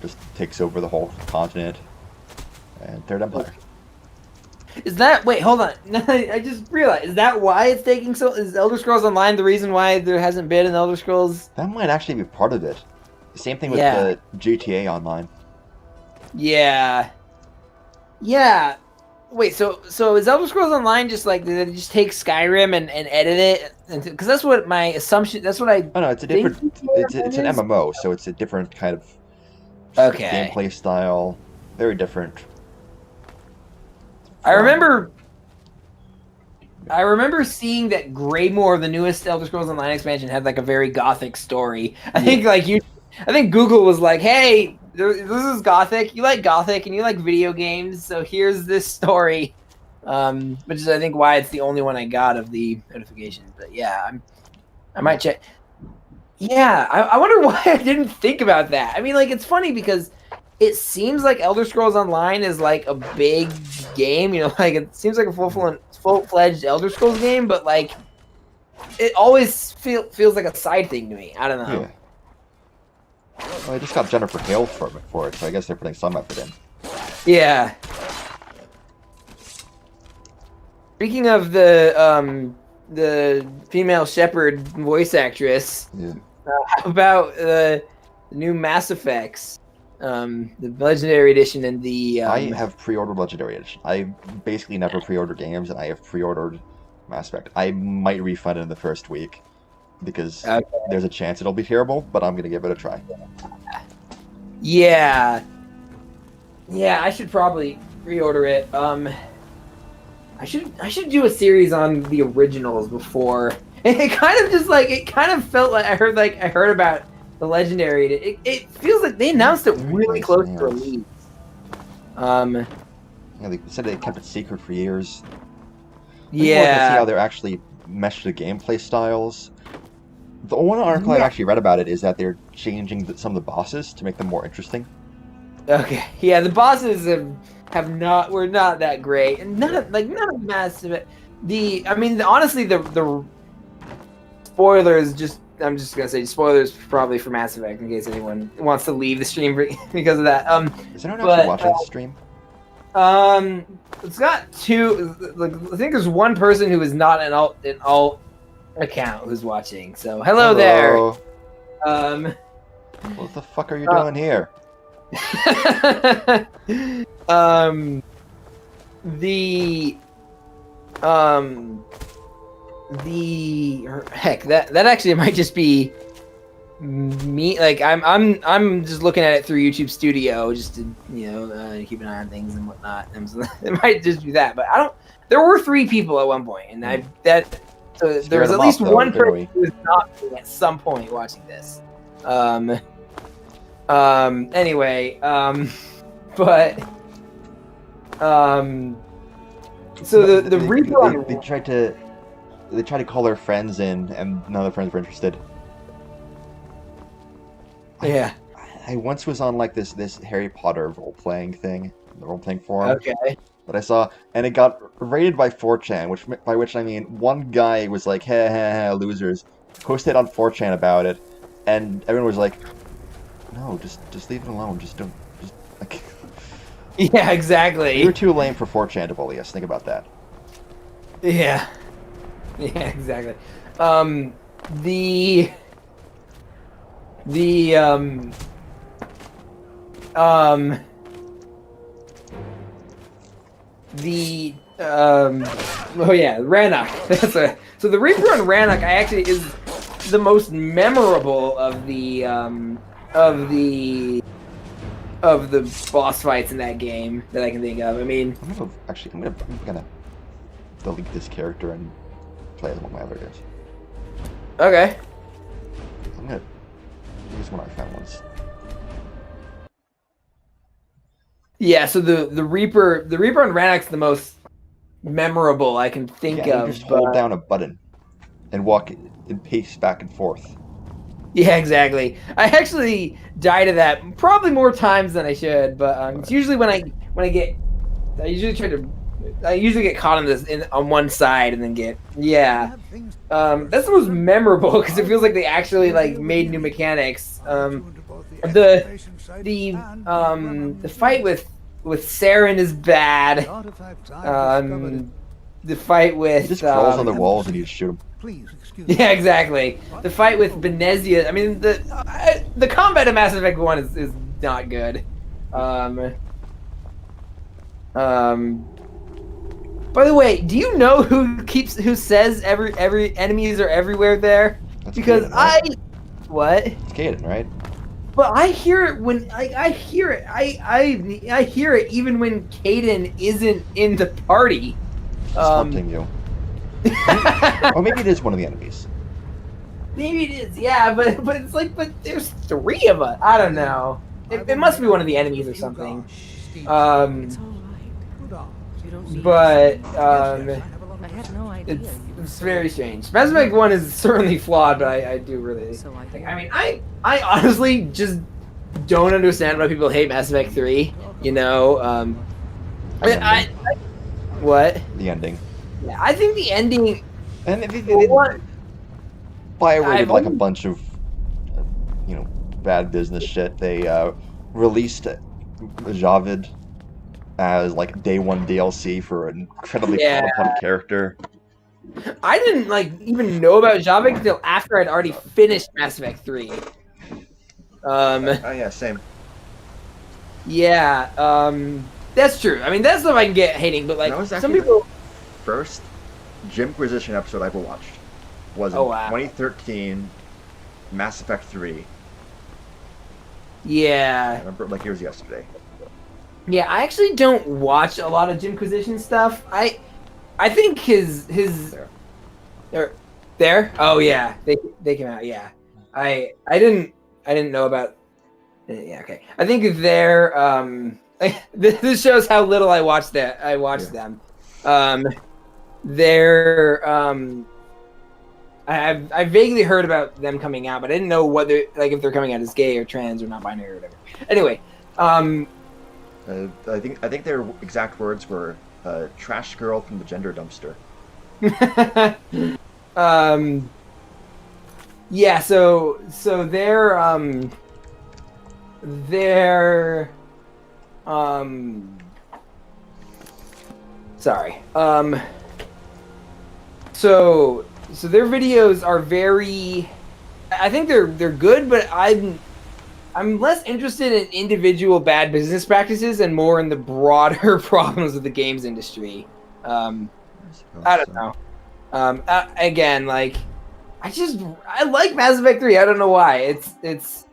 just takes over the whole continent, and Third Empire. Is that wait? Hold on. I just realized. Is that why it's taking so? Is Elder Scrolls Online the reason why there hasn't been an Elder Scrolls? That might actually be part of it. Same thing with the GTA Online. Yeah. Wait, so is Elder Scrolls Online just like they just take Skyrim and edit it? Because that's what my assumption. That's what I. Oh no, it's a different. It's an MMO, so it's a different kind of gameplay style. Very different. I remember seeing that Greymoor, the newest Elder Scrolls Online expansion, had like a very gothic story. I think Google was like, "Hey, this is gothic. You like gothic and you like video games, so here's this story." Which is I think why it's the only one I got of the notifications. But yeah, I might check. Yeah, I wonder why I didn't think about that. I mean, like it's funny because it seems like Elder Scrolls Online is like a big game, you know, like it seems like a full-fledged Elder Scrolls game, but like it always feels like a side thing to me. I don't know. Yeah. Well, I just got Jennifer Hale for it, so I guess they're putting some effort in. Yeah. Speaking of the female Shepherd voice actress, how about the new Mass Effects? The Legendary Edition and the... I have pre-ordered Legendary Edition. I basically never pre-order games, and I have pre-ordered Mass Effect. I might refund it in the first week, because Okay. there's a chance it'll be terrible, but I'm gonna give it a try. Yeah. Yeah, I should probably reorder it. I should do a series on the originals before. It kind of just like, it kind of felt like I heard about the Legendary. It feels like they announced it really close to release. Yeah, they said they kept it secret for years. Yeah. To see how they're actually meshed the gameplay styles. The one article I actually read about it is that they're changing some of the bosses to make them more interesting. Okay. Yeah, the bosses were not that great, and none of massive. Honestly, the spoilers. I'm just gonna say spoilers probably for Mass Effect in case anyone wants to leave the stream because of that. Is anyone actually watching the stream? It's got two. Like, I think there's one person who is not an alt account who's watching. So hello there. What the fuck are you doing here? That actually might just be me. Like I'm just looking at it through YouTube Studio just to keep an eye on things and whatnot. And so it might just be that, but I don't. There were 3 people at one point, and so there was at least one person who was not at some point watching this. Anyway, but so the Reaper they tried to call their friends in, and none of their friends were interested. Yeah. I once was on like this Harry Potter role-playing thing, the role-playing forum. Okay. That I saw, and it got rated by 4chan, by which I mean one guy was like, "Hey, losers," posted on 4chan about it, and everyone was like, "No, just leave it alone. Just don't, just like." Yeah, exactly. You're too lame for 4chan to bully us. Think about that. Yeah. Yeah, exactly. Rannoch. So the Reaper on Rannoch actually is the most memorable of the boss fights in that game that I can think of. I mean, I'm gonna delete this character and play as one of my other games. Okay. I'm gonna use one I found once. Yeah, so the Reaper on Rannoch's the most memorable I can think of. You just hold down a button and walk and pace back and forth. Yeah, exactly. I actually died of that probably more times than I should, but it's usually when I usually get caught on one side and then get that's the most memorable because it feels like they actually like made new mechanics. The fight with Saren is bad. The fight with he just crawls on the walls and you just shoot him. Yeah, exactly. The fight with Benezia. I mean, the combat in Mass Effect 1 is not good. By the way, do you know who says every enemies are everywhere there? That's because Kaden, right? What? It's Kaden, right? But I hear it when I hear it. I hear it even when Kaden isn't in the party. It's hunting you. Or maybe it is one of the enemies. Maybe it is, yeah, but it's like, but there's 3 of us. I don't know. It must be one of the enemies or something. But I had no idea. it's very strange. Mass Effect 1 is certainly flawed, but I do really think. I mean, I honestly just don't understand why people hate Mass Effect 3. You know, what? The ending. Yeah, I think the ending. And they BioWare did like a bunch of, bad business shit. They released Javid as like day 1 DLC for an incredibly fun character. I didn't even know about Javid until after I'd already finished Mass Effect 3. Oh yeah, same. Yeah, that's true. I mean, that's stuff I can get hating, but like some people. First Jimquisition episode I ever watched. was in Oh, wow. 2013 Mass Effect 3. I Yeah. remember it like it was yesterday. Yeah, I actually don't watch a lot of Jimquisition stuff. I think his there. Oh yeah, they came out. Yeah, I didn't know about. Yeah, okay. I think they're this shows how little I watched that. I watched them. They're I vaguely heard about them coming out, but I didn't know whether like if they're coming out as gay or trans or not binary or whatever. Anyway, I think their exact words were "trash girl from the gender dumpster." Yeah, so they're sorry. So their videos are very, I think they're good, but I'm less interested in individual bad business practices and more in the broader problems of the games industry. I don't know. Again, like I like Mass Effect 3. I don't know why. It's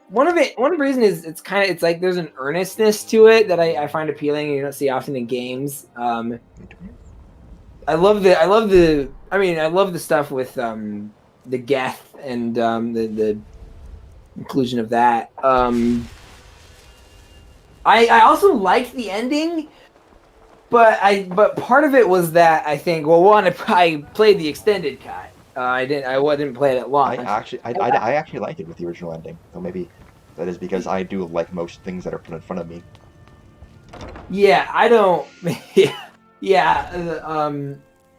one of the reason is it's like there's an earnestness to it that I find appealing and you don't see often in games. I love the stuff with the Geth and the inclusion of that. I also liked the ending, but part of it was that I think I played the extended cut. I didn't play it at launch. I actually liked it with the original ending. So maybe that is because I do like most things that are put in front of me. Yeah, I don't.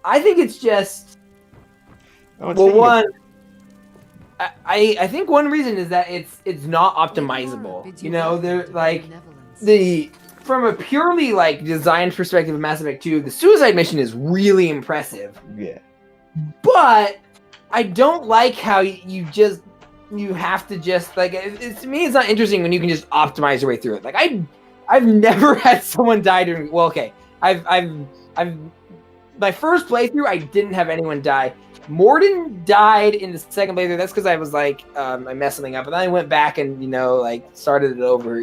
I think it's just. I think one reason is that it's not optimizable. You know, they're like from a purely like design perspective of Mass Effect 2, the suicide mission is really impressive. Yeah. But I don't like how you have to just like to me it's not interesting when you can just optimize your way through it. Like I've never had someone die during. Well, okay, I've my first playthrough I didn't have anyone die. More*n died in the second playthrough. That's because I was like I messed something up, and then I went back and like started it over.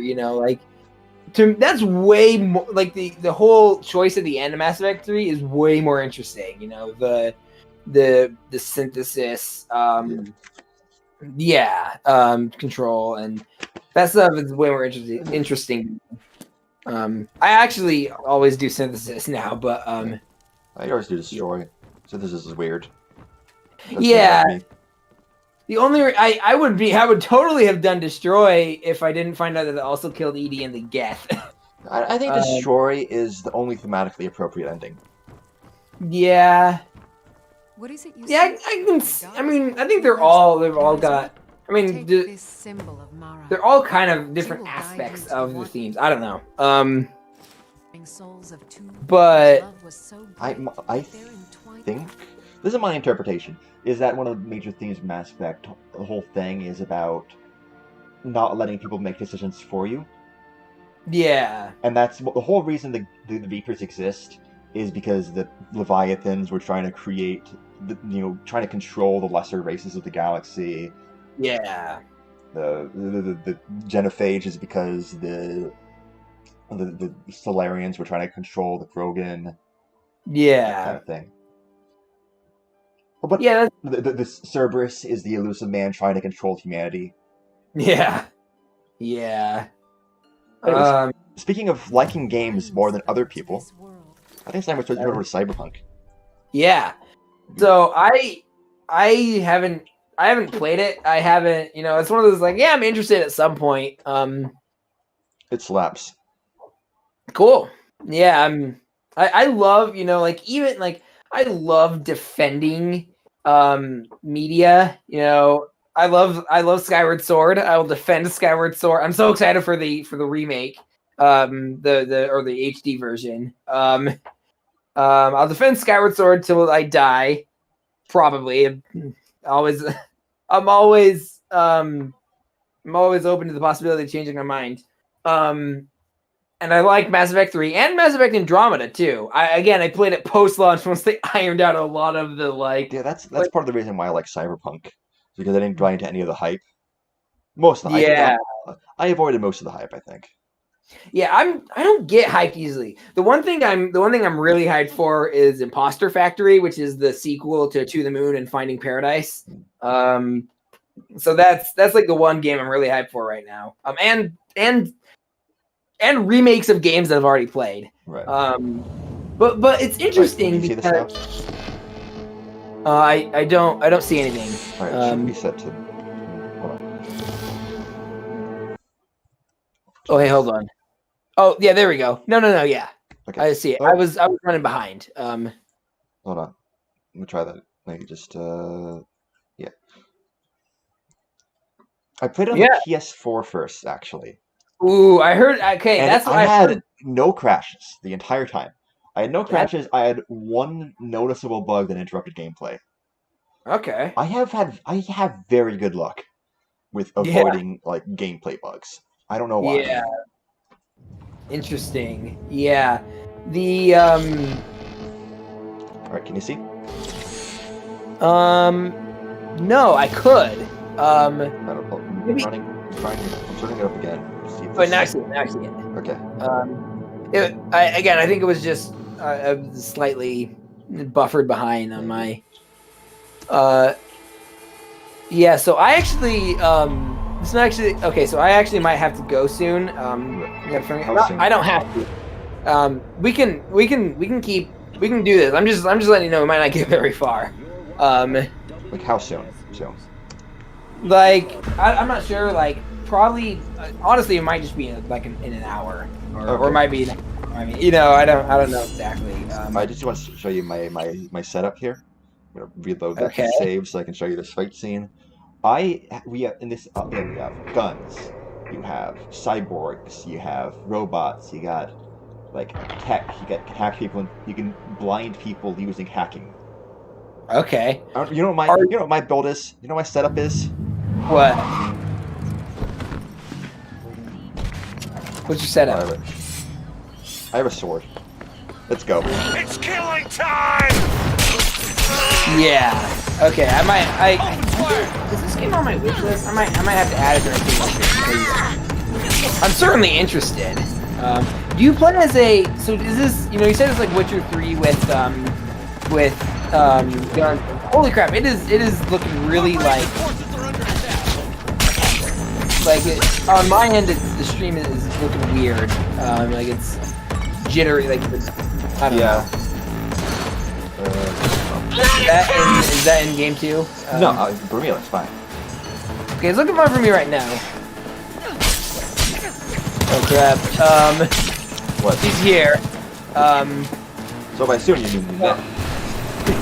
That's way more like the whole choice at the end of Mass Effect 3 is way more interesting. The synthesis, control and that stuff is way more interesting. I actually always do synthesis now, but I always do destroy. Synthesis is weird. The only I would totally have done destroy if I didn't find out that it also killed Edie and the Geth. I think destroy is the only thematically appropriate ending. Yeah. What is it you I think they've all got. I mean, they're all kind of different aspects of the themes. I don't know. But I think this is my interpretation. Is that one of the major themes of Mass Effect? The whole thing is about not letting people make decisions for you. Yeah. And that's the whole reason the Vipers exist is because the Leviathans were trying to create, trying to control the lesser races of the galaxy. Yeah. The Genophage is because the Solarians were trying to control the Krogan. Yeah. That kind of thing. But yeah, the Cerberus is the elusive man trying to control humanity. Yeah. Yeah. Anyways, speaking of liking games more than other people, I think it's time we switch over to Cyberpunk. Yeah. So I haven't played it. I haven't, it's one of those like, yeah, I'm interested at some point. It slaps. Cool. Yeah, I love, even like I love defending media, I love Skyward Sword. I will defend Skyward Sword. I'm so excited for the remake, the HD version. I'll defend Skyward Sword till I die, probably. I'm always open to the possibility of changing my mind. And I like Mass Effect 3 and Mass Effect Andromeda too. I played it post-launch once they ironed out a lot of the like. Yeah, that's part of the reason why I like Cyberpunk, because I didn't buy into any of the hype. Most of the hype. Yeah. I avoided most of the hype, I think. Yeah, I don't get hyped easily. The one thing I'm really hyped for is Imposter Factory, which is the sequel to the Moon and Finding Paradise. So that's like the one game I'm really hyped for right now. And remakes of games that I've already played. Right. But it's interesting because I don't see anything. All right, should be set to. Hold on. Oh, hey, hold on. Oh, yeah, there we go. No, yeah. Okay. I see it. Oh. I was running behind. Hold on. Let me try that. Maybe just yeah. I played it on the PS4 first, actually. Ooh, I heard. Okay, and that's what I heard. had no crashes the entire time. I had no crashes. I had one noticeable bug that interrupted gameplay. Okay. I have very good luck with avoiding like gameplay bugs. I don't know why. Yeah. Interesting. Yeah. The All right, can you see? No, I could. I'm turning it up again. See if But this- now I see it. Now I see it. Okay. I think it was just I was slightly buffered behind on my. Yeah. So I actually it's not actually okay. So I actually might have to go soon. I don't have to. We can do this. I'm just letting you know we might not get very far. Like how soon? Like I'm not sure. Like probably, honestly, it might just be in an hour, or it might be. I mean, I don't know exactly. I just want to show you my setup here. I'm gonna reload that save so I can show you this fight scene. We have guns. You have cyborgs. You have robots. You got like tech. You can hack people. And you can blind people using hacking. Okay. You know what my build is? You know what my setup is? What? What's your setup? I have a sword. Let's go. It's killing time! Yeah. Okay. Is this game on my wish list? I might have to add it directly. I'm certainly interested. Do you play as a? So is this? You said it's like Witcher 3 with guns. Holy crap! It is looking really like on my end. The stream is looking weird. Like it's jittery. Like I don't know. Is that in game too? No, for me it's fine. Okay, it's looking fine for me right now. Oh crap. What? He's here. So I assume you mean that.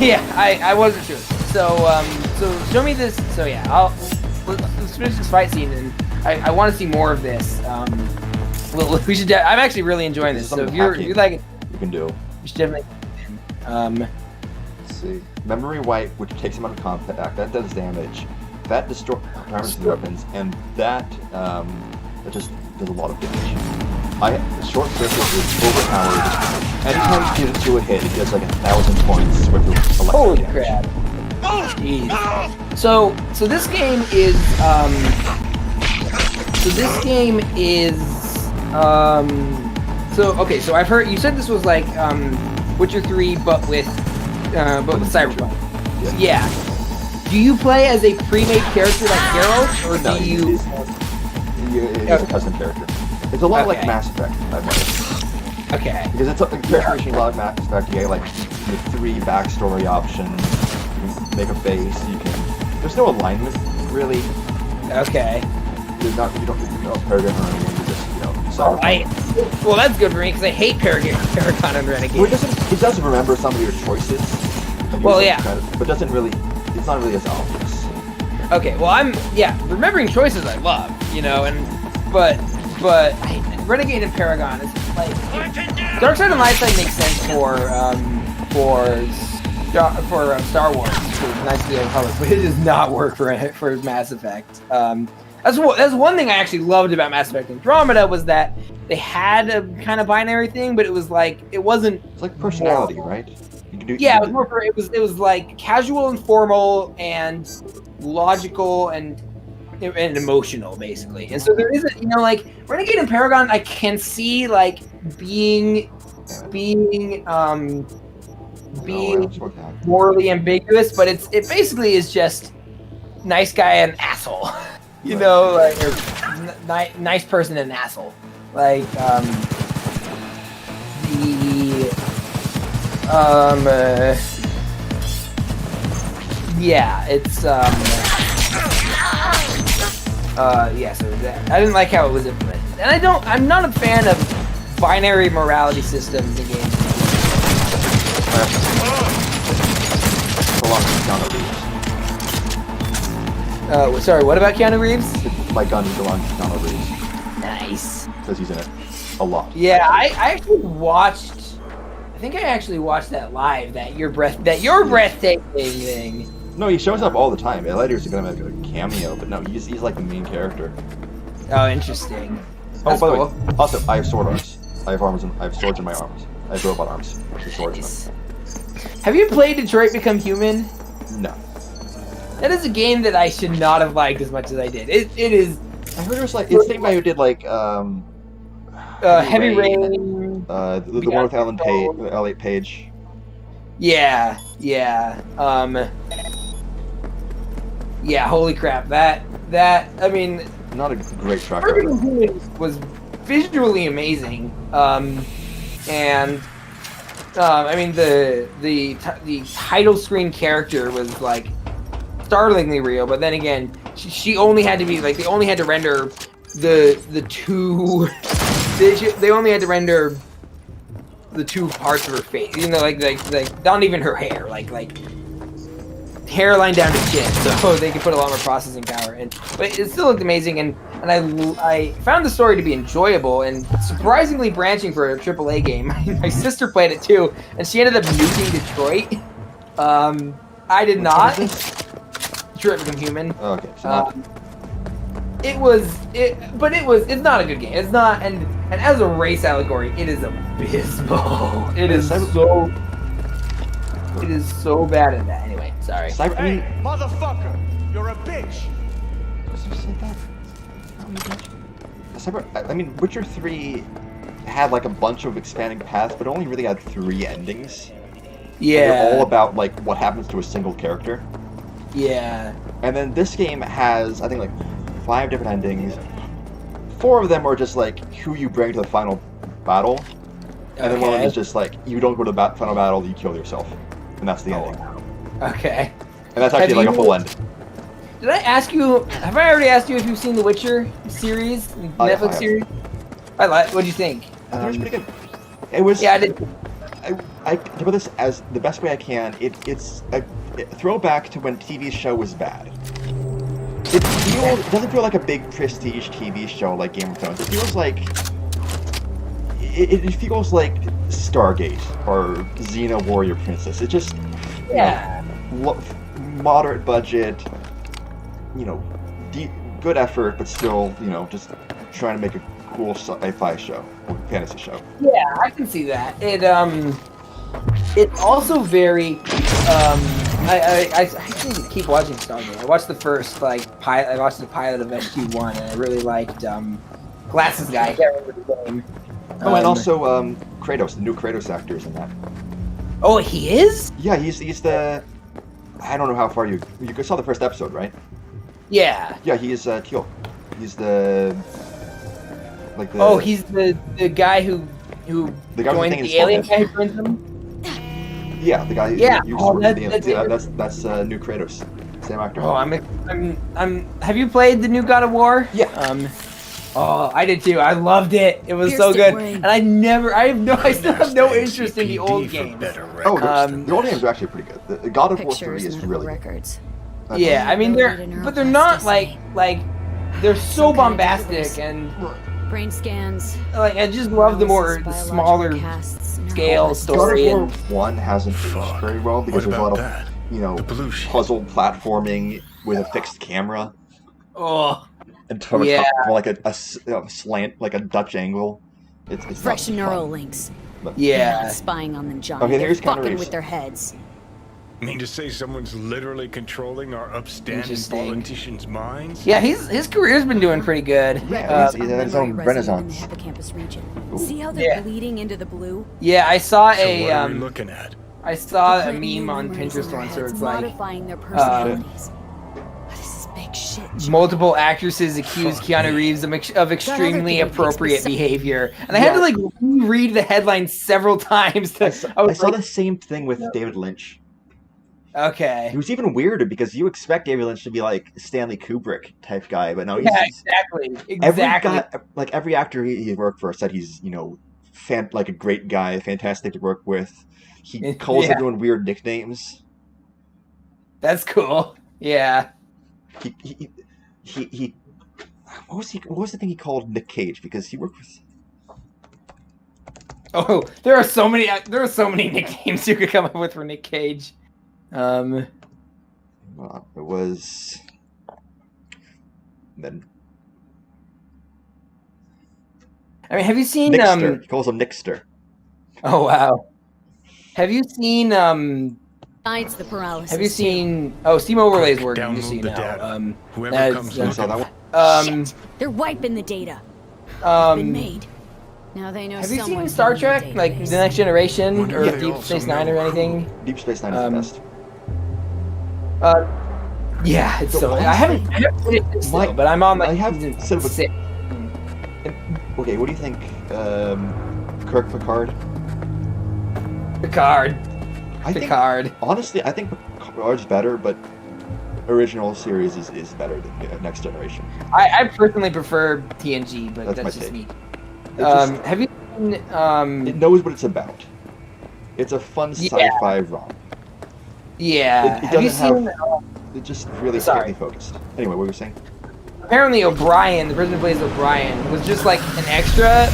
Yeah, I wasn't sure. So show me this. So yeah, let's finish this fight scene, and I want to see more of this. We should. I'm actually really enjoying this. So if you like it, you can do. You should definitely. Let's see. Memory wipe, which takes them out of contact. That does damage. That destroys weapons, and that just does a lot of damage. Short circuit is overpowered. Anytime you do a hit, it does like 1,000 points worth of electric Holy damage. crap! Jeez. So this game is okay. So I've heard you said this was like Witcher 3, but with Cyberpunk. Yeah. Do you play as a pre-made character like Geralt, or do you? It's a custom character. It's a lot like Mass Effect, I believe. Okay. Because it's a character a lot like Mass Effect. You get like the 3 backstory options. You can make a base. There's no alignment really. Okay. You don't Paragon or anything. You just Well, that's good for me because I hate Paragon and Renegade. Well, it doesn't remember some of your choices. Well, yeah. But it's not really as obvious. Okay, well remembering choices I love, but Renegade and Paragon is like Darkside and Lightside makes sense for Star Wars, for Knights of the Old Republic, but it does not work for Mass Effect. That's one thing I actually loved about Mass Effect Andromeda was that they had a kind of binary thing, but it was like it wasn't. It's like personality, right? You can do, Yeah, it was more. It was like casual and formal and logical and emotional, basically. And so there isn't, you know, like Renegade and Paragon, I can see like being morally ambiguous, but it basically is just nice guy and asshole. You know, like nice person and asshole. Like yeah, it's yeah, so that, I didn't like how it was implemented. And I'm not a fan of binary morality systems in games. Sorry, what about Keanu Reeves? My gun belongs to Keanu Reeves. Nice. Because he's in it. A lot. Yeah, I actually watched, I think I actually watched that live, that your breathtaking thing. No, he shows up all the time. I thought he was gonna make a cameo, but no, he's like the main character. Oh, interesting. That's by cool. the way, also, I have sword arms. I have swords in my arms. I have robot arms. With swords in them. Have you played Detroit Become Human? No. That is a game that I should not have liked as much as I did. It is. I heard it was like, it's the same guy who did like, Heavy Rain. The one with L8 Page. Yeah. Yeah, holy crap. That, I mean... Not a great track Detroit record. Become Human was visually amazing. I mean, the title screen character was like startlingly real, but then again, she only had to be like, they only had to render the two. They only had to render the two parts of her face, you know, like not even her hair, like hairline down to chin, so they could put a lot more processing power in. But it still looked amazing, and I found the story to be enjoyable and surprisingly branching for a AAA game. My sister played it too, and she ended up nuking Detroit. I did not. Detroit Become Human. Oh, okay, so not... It's not a good game. It's not, and as a race allegory, it is abysmal. It is so bad at that. Anyway, sorry. Hey, motherfucker! You're a bitch! I mean, Witcher 3 had like a bunch of expanding paths, but only really had 3 endings. Yeah. And they're all about like what happens to a single character. Yeah. And then this game has, I think, like 5 different endings. 4 of them are just like who you bring to the final battle, and then one of them is just like you don't go to the final battle, you kill yourself, and that's the ending. Okay. And that's actually like a full ending. Did I ask you? Have I already asked you if you've seen the Witcher series, Netflix series? What'd you think? I thought it was pretty good. It was. Yeah, I did. I to put this as the best way I can. It's a throwback to when TV show was bad. It doesn't feel like a big prestige TV show like Game of Thrones. It feels like it feels like Stargate or Xena Warrior Princess. It just moderate budget, good effort, but still just trying to make a cool sci-fi show or fantasy show. Yeah, I can see that. It's also very I actually keep watching Stargate. I watched the first pilot. I watched the pilot of SG-1, and I really liked Glasses guy. I can't remember his name. And also Kratos, the new Kratos actor is in that. Oh, he is? Yeah, he's the. I don't know how far you saw the first episode, right? Yeah. Yeah, he's Teal. He's the. Oh, he's the guy who joined the alien guy who joins him. Yeah, the guy. Yeah. That's new Kratos. Same actor. Oh, I'm. Have you played the new God of War? Yeah. Oh, I did too. I loved it. It was so good. And I still have no interest in the old game. The old games are actually pretty good. The God of War 3 is really good. Yeah, I mean they're not like they're so bombastic and brain scans. I just love the more smaller scale story. God of War 1 hasn't aged very well because there's a lot of puzzle platforming with a fixed camera. Oh. and from like a slant, like a Dutch angle. It's Fresh not neural fun. links. But, You're Yeah. not spying on them, John. Okay, They're here's fucking counter with their heads. Mean to say someone's literally controlling our upstanding Interesting. politicians' minds? Yeah, his career's been doing pretty good. Yeah, he's had his own Memory resident renaissance. in the hippocampus region. Ooh. See how they're Yeah. bleeding into the blue? Yeah, I saw So a what are we looking at? I saw a Plant new meme on memories in Pinterest their once where heads, it's like modifying their personalities. This is big shit. John. multiple actresses accused Fuck Keanu me. Reeves of extremely other guy appropriate makes me sick. behavior, and I had to like reread the headline several times. I To, saw, I I was saw like, the same thing with David Lynch. okay, He was even weirder because you expect David Lynch to be like Stanley Kubrick type guy, but no, he's yeah, exactly. every actor he worked for said he's like a great guy, fantastic to work with. He calls Yeah. everyone weird nicknames. That's cool. Yeah. He what was the thing he called Nick Cage, because he worked with Oh, there are so many nicknames you could come up with for Nick Cage. it was then I mean, have you seen Nickster. He calls him Nickster. Oh wow. Have you seen Besides the paralysis. Have you seen Steam Overlay's Quick, working, just so download you the know. data. Whoever that's- comes I saw that one. Shit. They're wiping the data. It's been made. Now they know have you seen someone's Star in the Trek, like database. The Next Generation Wonder or if they Deep also Space Nine or know anything? Deep Space Nine is the best. Yeah, it's So so. I haven't finished it still, but I'm on like I have season sort of a- 6. Okay, what do you think? Kirk Picard. Picard. I think Picard. honestly, I think Picard's better, but original series is better than Next Generation. I personally prefer TNG, but That's my that's just take. me. It just- Have you seen It knows what it's about. It's a fun Yeah. sci-fi romp. yeah. It Have you doesn't seen? It's just really Sorry. tightly focused. Anyway, what were you saying? Apparently O'Brien, the person who plays O'Brien, was just like an extra,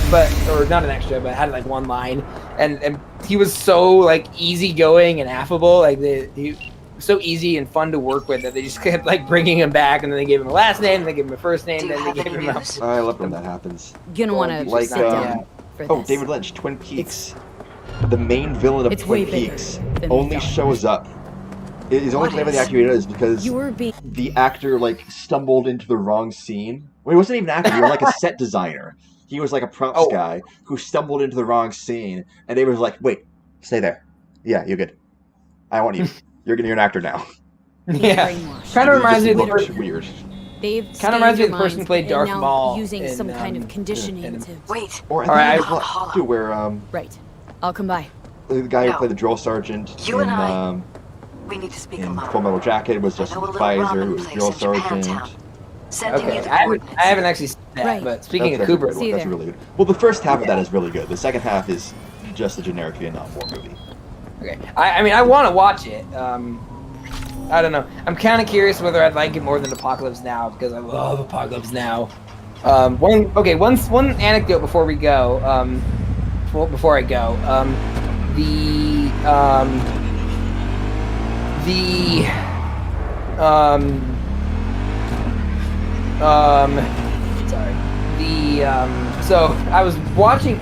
or not an extra, but had like one line, and he was so like easygoing and affable, like he was so easy and fun to work with that they just kept like bringing him back, and then they gave him a last name, then they gave him a first name, then they gave him a. I love when that happens. Gonna want to Like, for Oh, this. David Lynch, Twin Peaks. The main villain of It's way Twin bigger Peaks than we only thought. shows up. His only claim of the actor is because You were being the actor like stumbled into the wrong scene. Well, he wasn't even an actor. He was like a set designer. He was like a props Oh. guy who stumbled into the wrong scene, and they was like, "Wait, stay there. Yeah, you're good. I want you. You're an actor now." Yeah, brainwashed. kind of It reminds me of the just looked person. weird. They've Kind of reminds me of the scanned person who your played minds Darth and now Maul using in, some kind of conditioning in- to Wait, Or I All right, think it was too, where right. I'll come by. the guy who No. played the drill sergeant You in and I, we need to speak in alone. Full Metal Jacket was I Justin know a little Pfizer, ramen who was the place drill in sergeant. Japantown. Sending Okay, you the I coordinates. haven't actually seen that, Right. but speaking That's of a good Kubrick, one. See That's there. really good. Well, the first half of that is really good. The second half is just a generic Vietnam War movie. okay, I mean I want to watch it. I don't know. I'm kind of curious whether I'd like it more than Apocalypse Now because I love Apocalypse Now. One anecdote before we go. Before I go,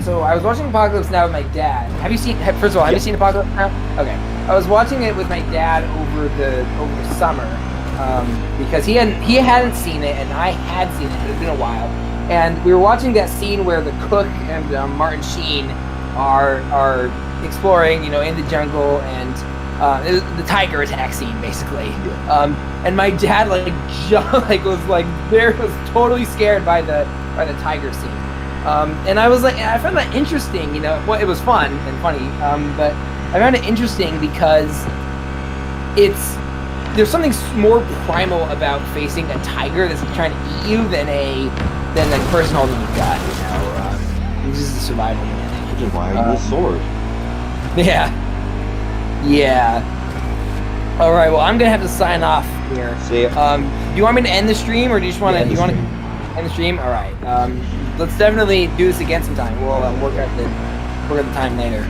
so I was watching Apocalypse Now with my dad. Have you seen? First of all, have you seen Apocalypse Now? Okay, I was watching it with my dad over the summer because he hadn't seen it and I had seen it. It had been a while, and we were watching that scene where the cook and Martin Sheen are exploring, in the jungle, and it was the tiger attack scene basically. And my dad was totally scared by the tiger scene. And I was like, I found that interesting, well, it was fun and funny, but I found it interesting because there's something more primal about facing a tiger that's trying to eat you than a person holding a gun, It's just a survival thing. Which is why I use a sword. Yeah. All right. Well, I'm gonna have to sign off here. See ya. Do you want me to end the stream, or do you just want to? Yeah, You want to end the stream? All right. Let's definitely do this again sometime. We'll work out the time later.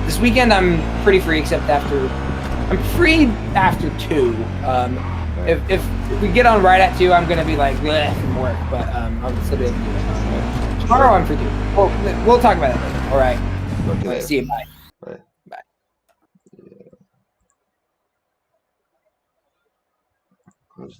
This weekend I'm pretty free, except I'm free after 2. if we get on right at 2, I'm gonna be like bleh from work, but I'll still be able to do it. Tomorrow I'm free too. We'll talk about it later. All right. Okay. See you. Bye.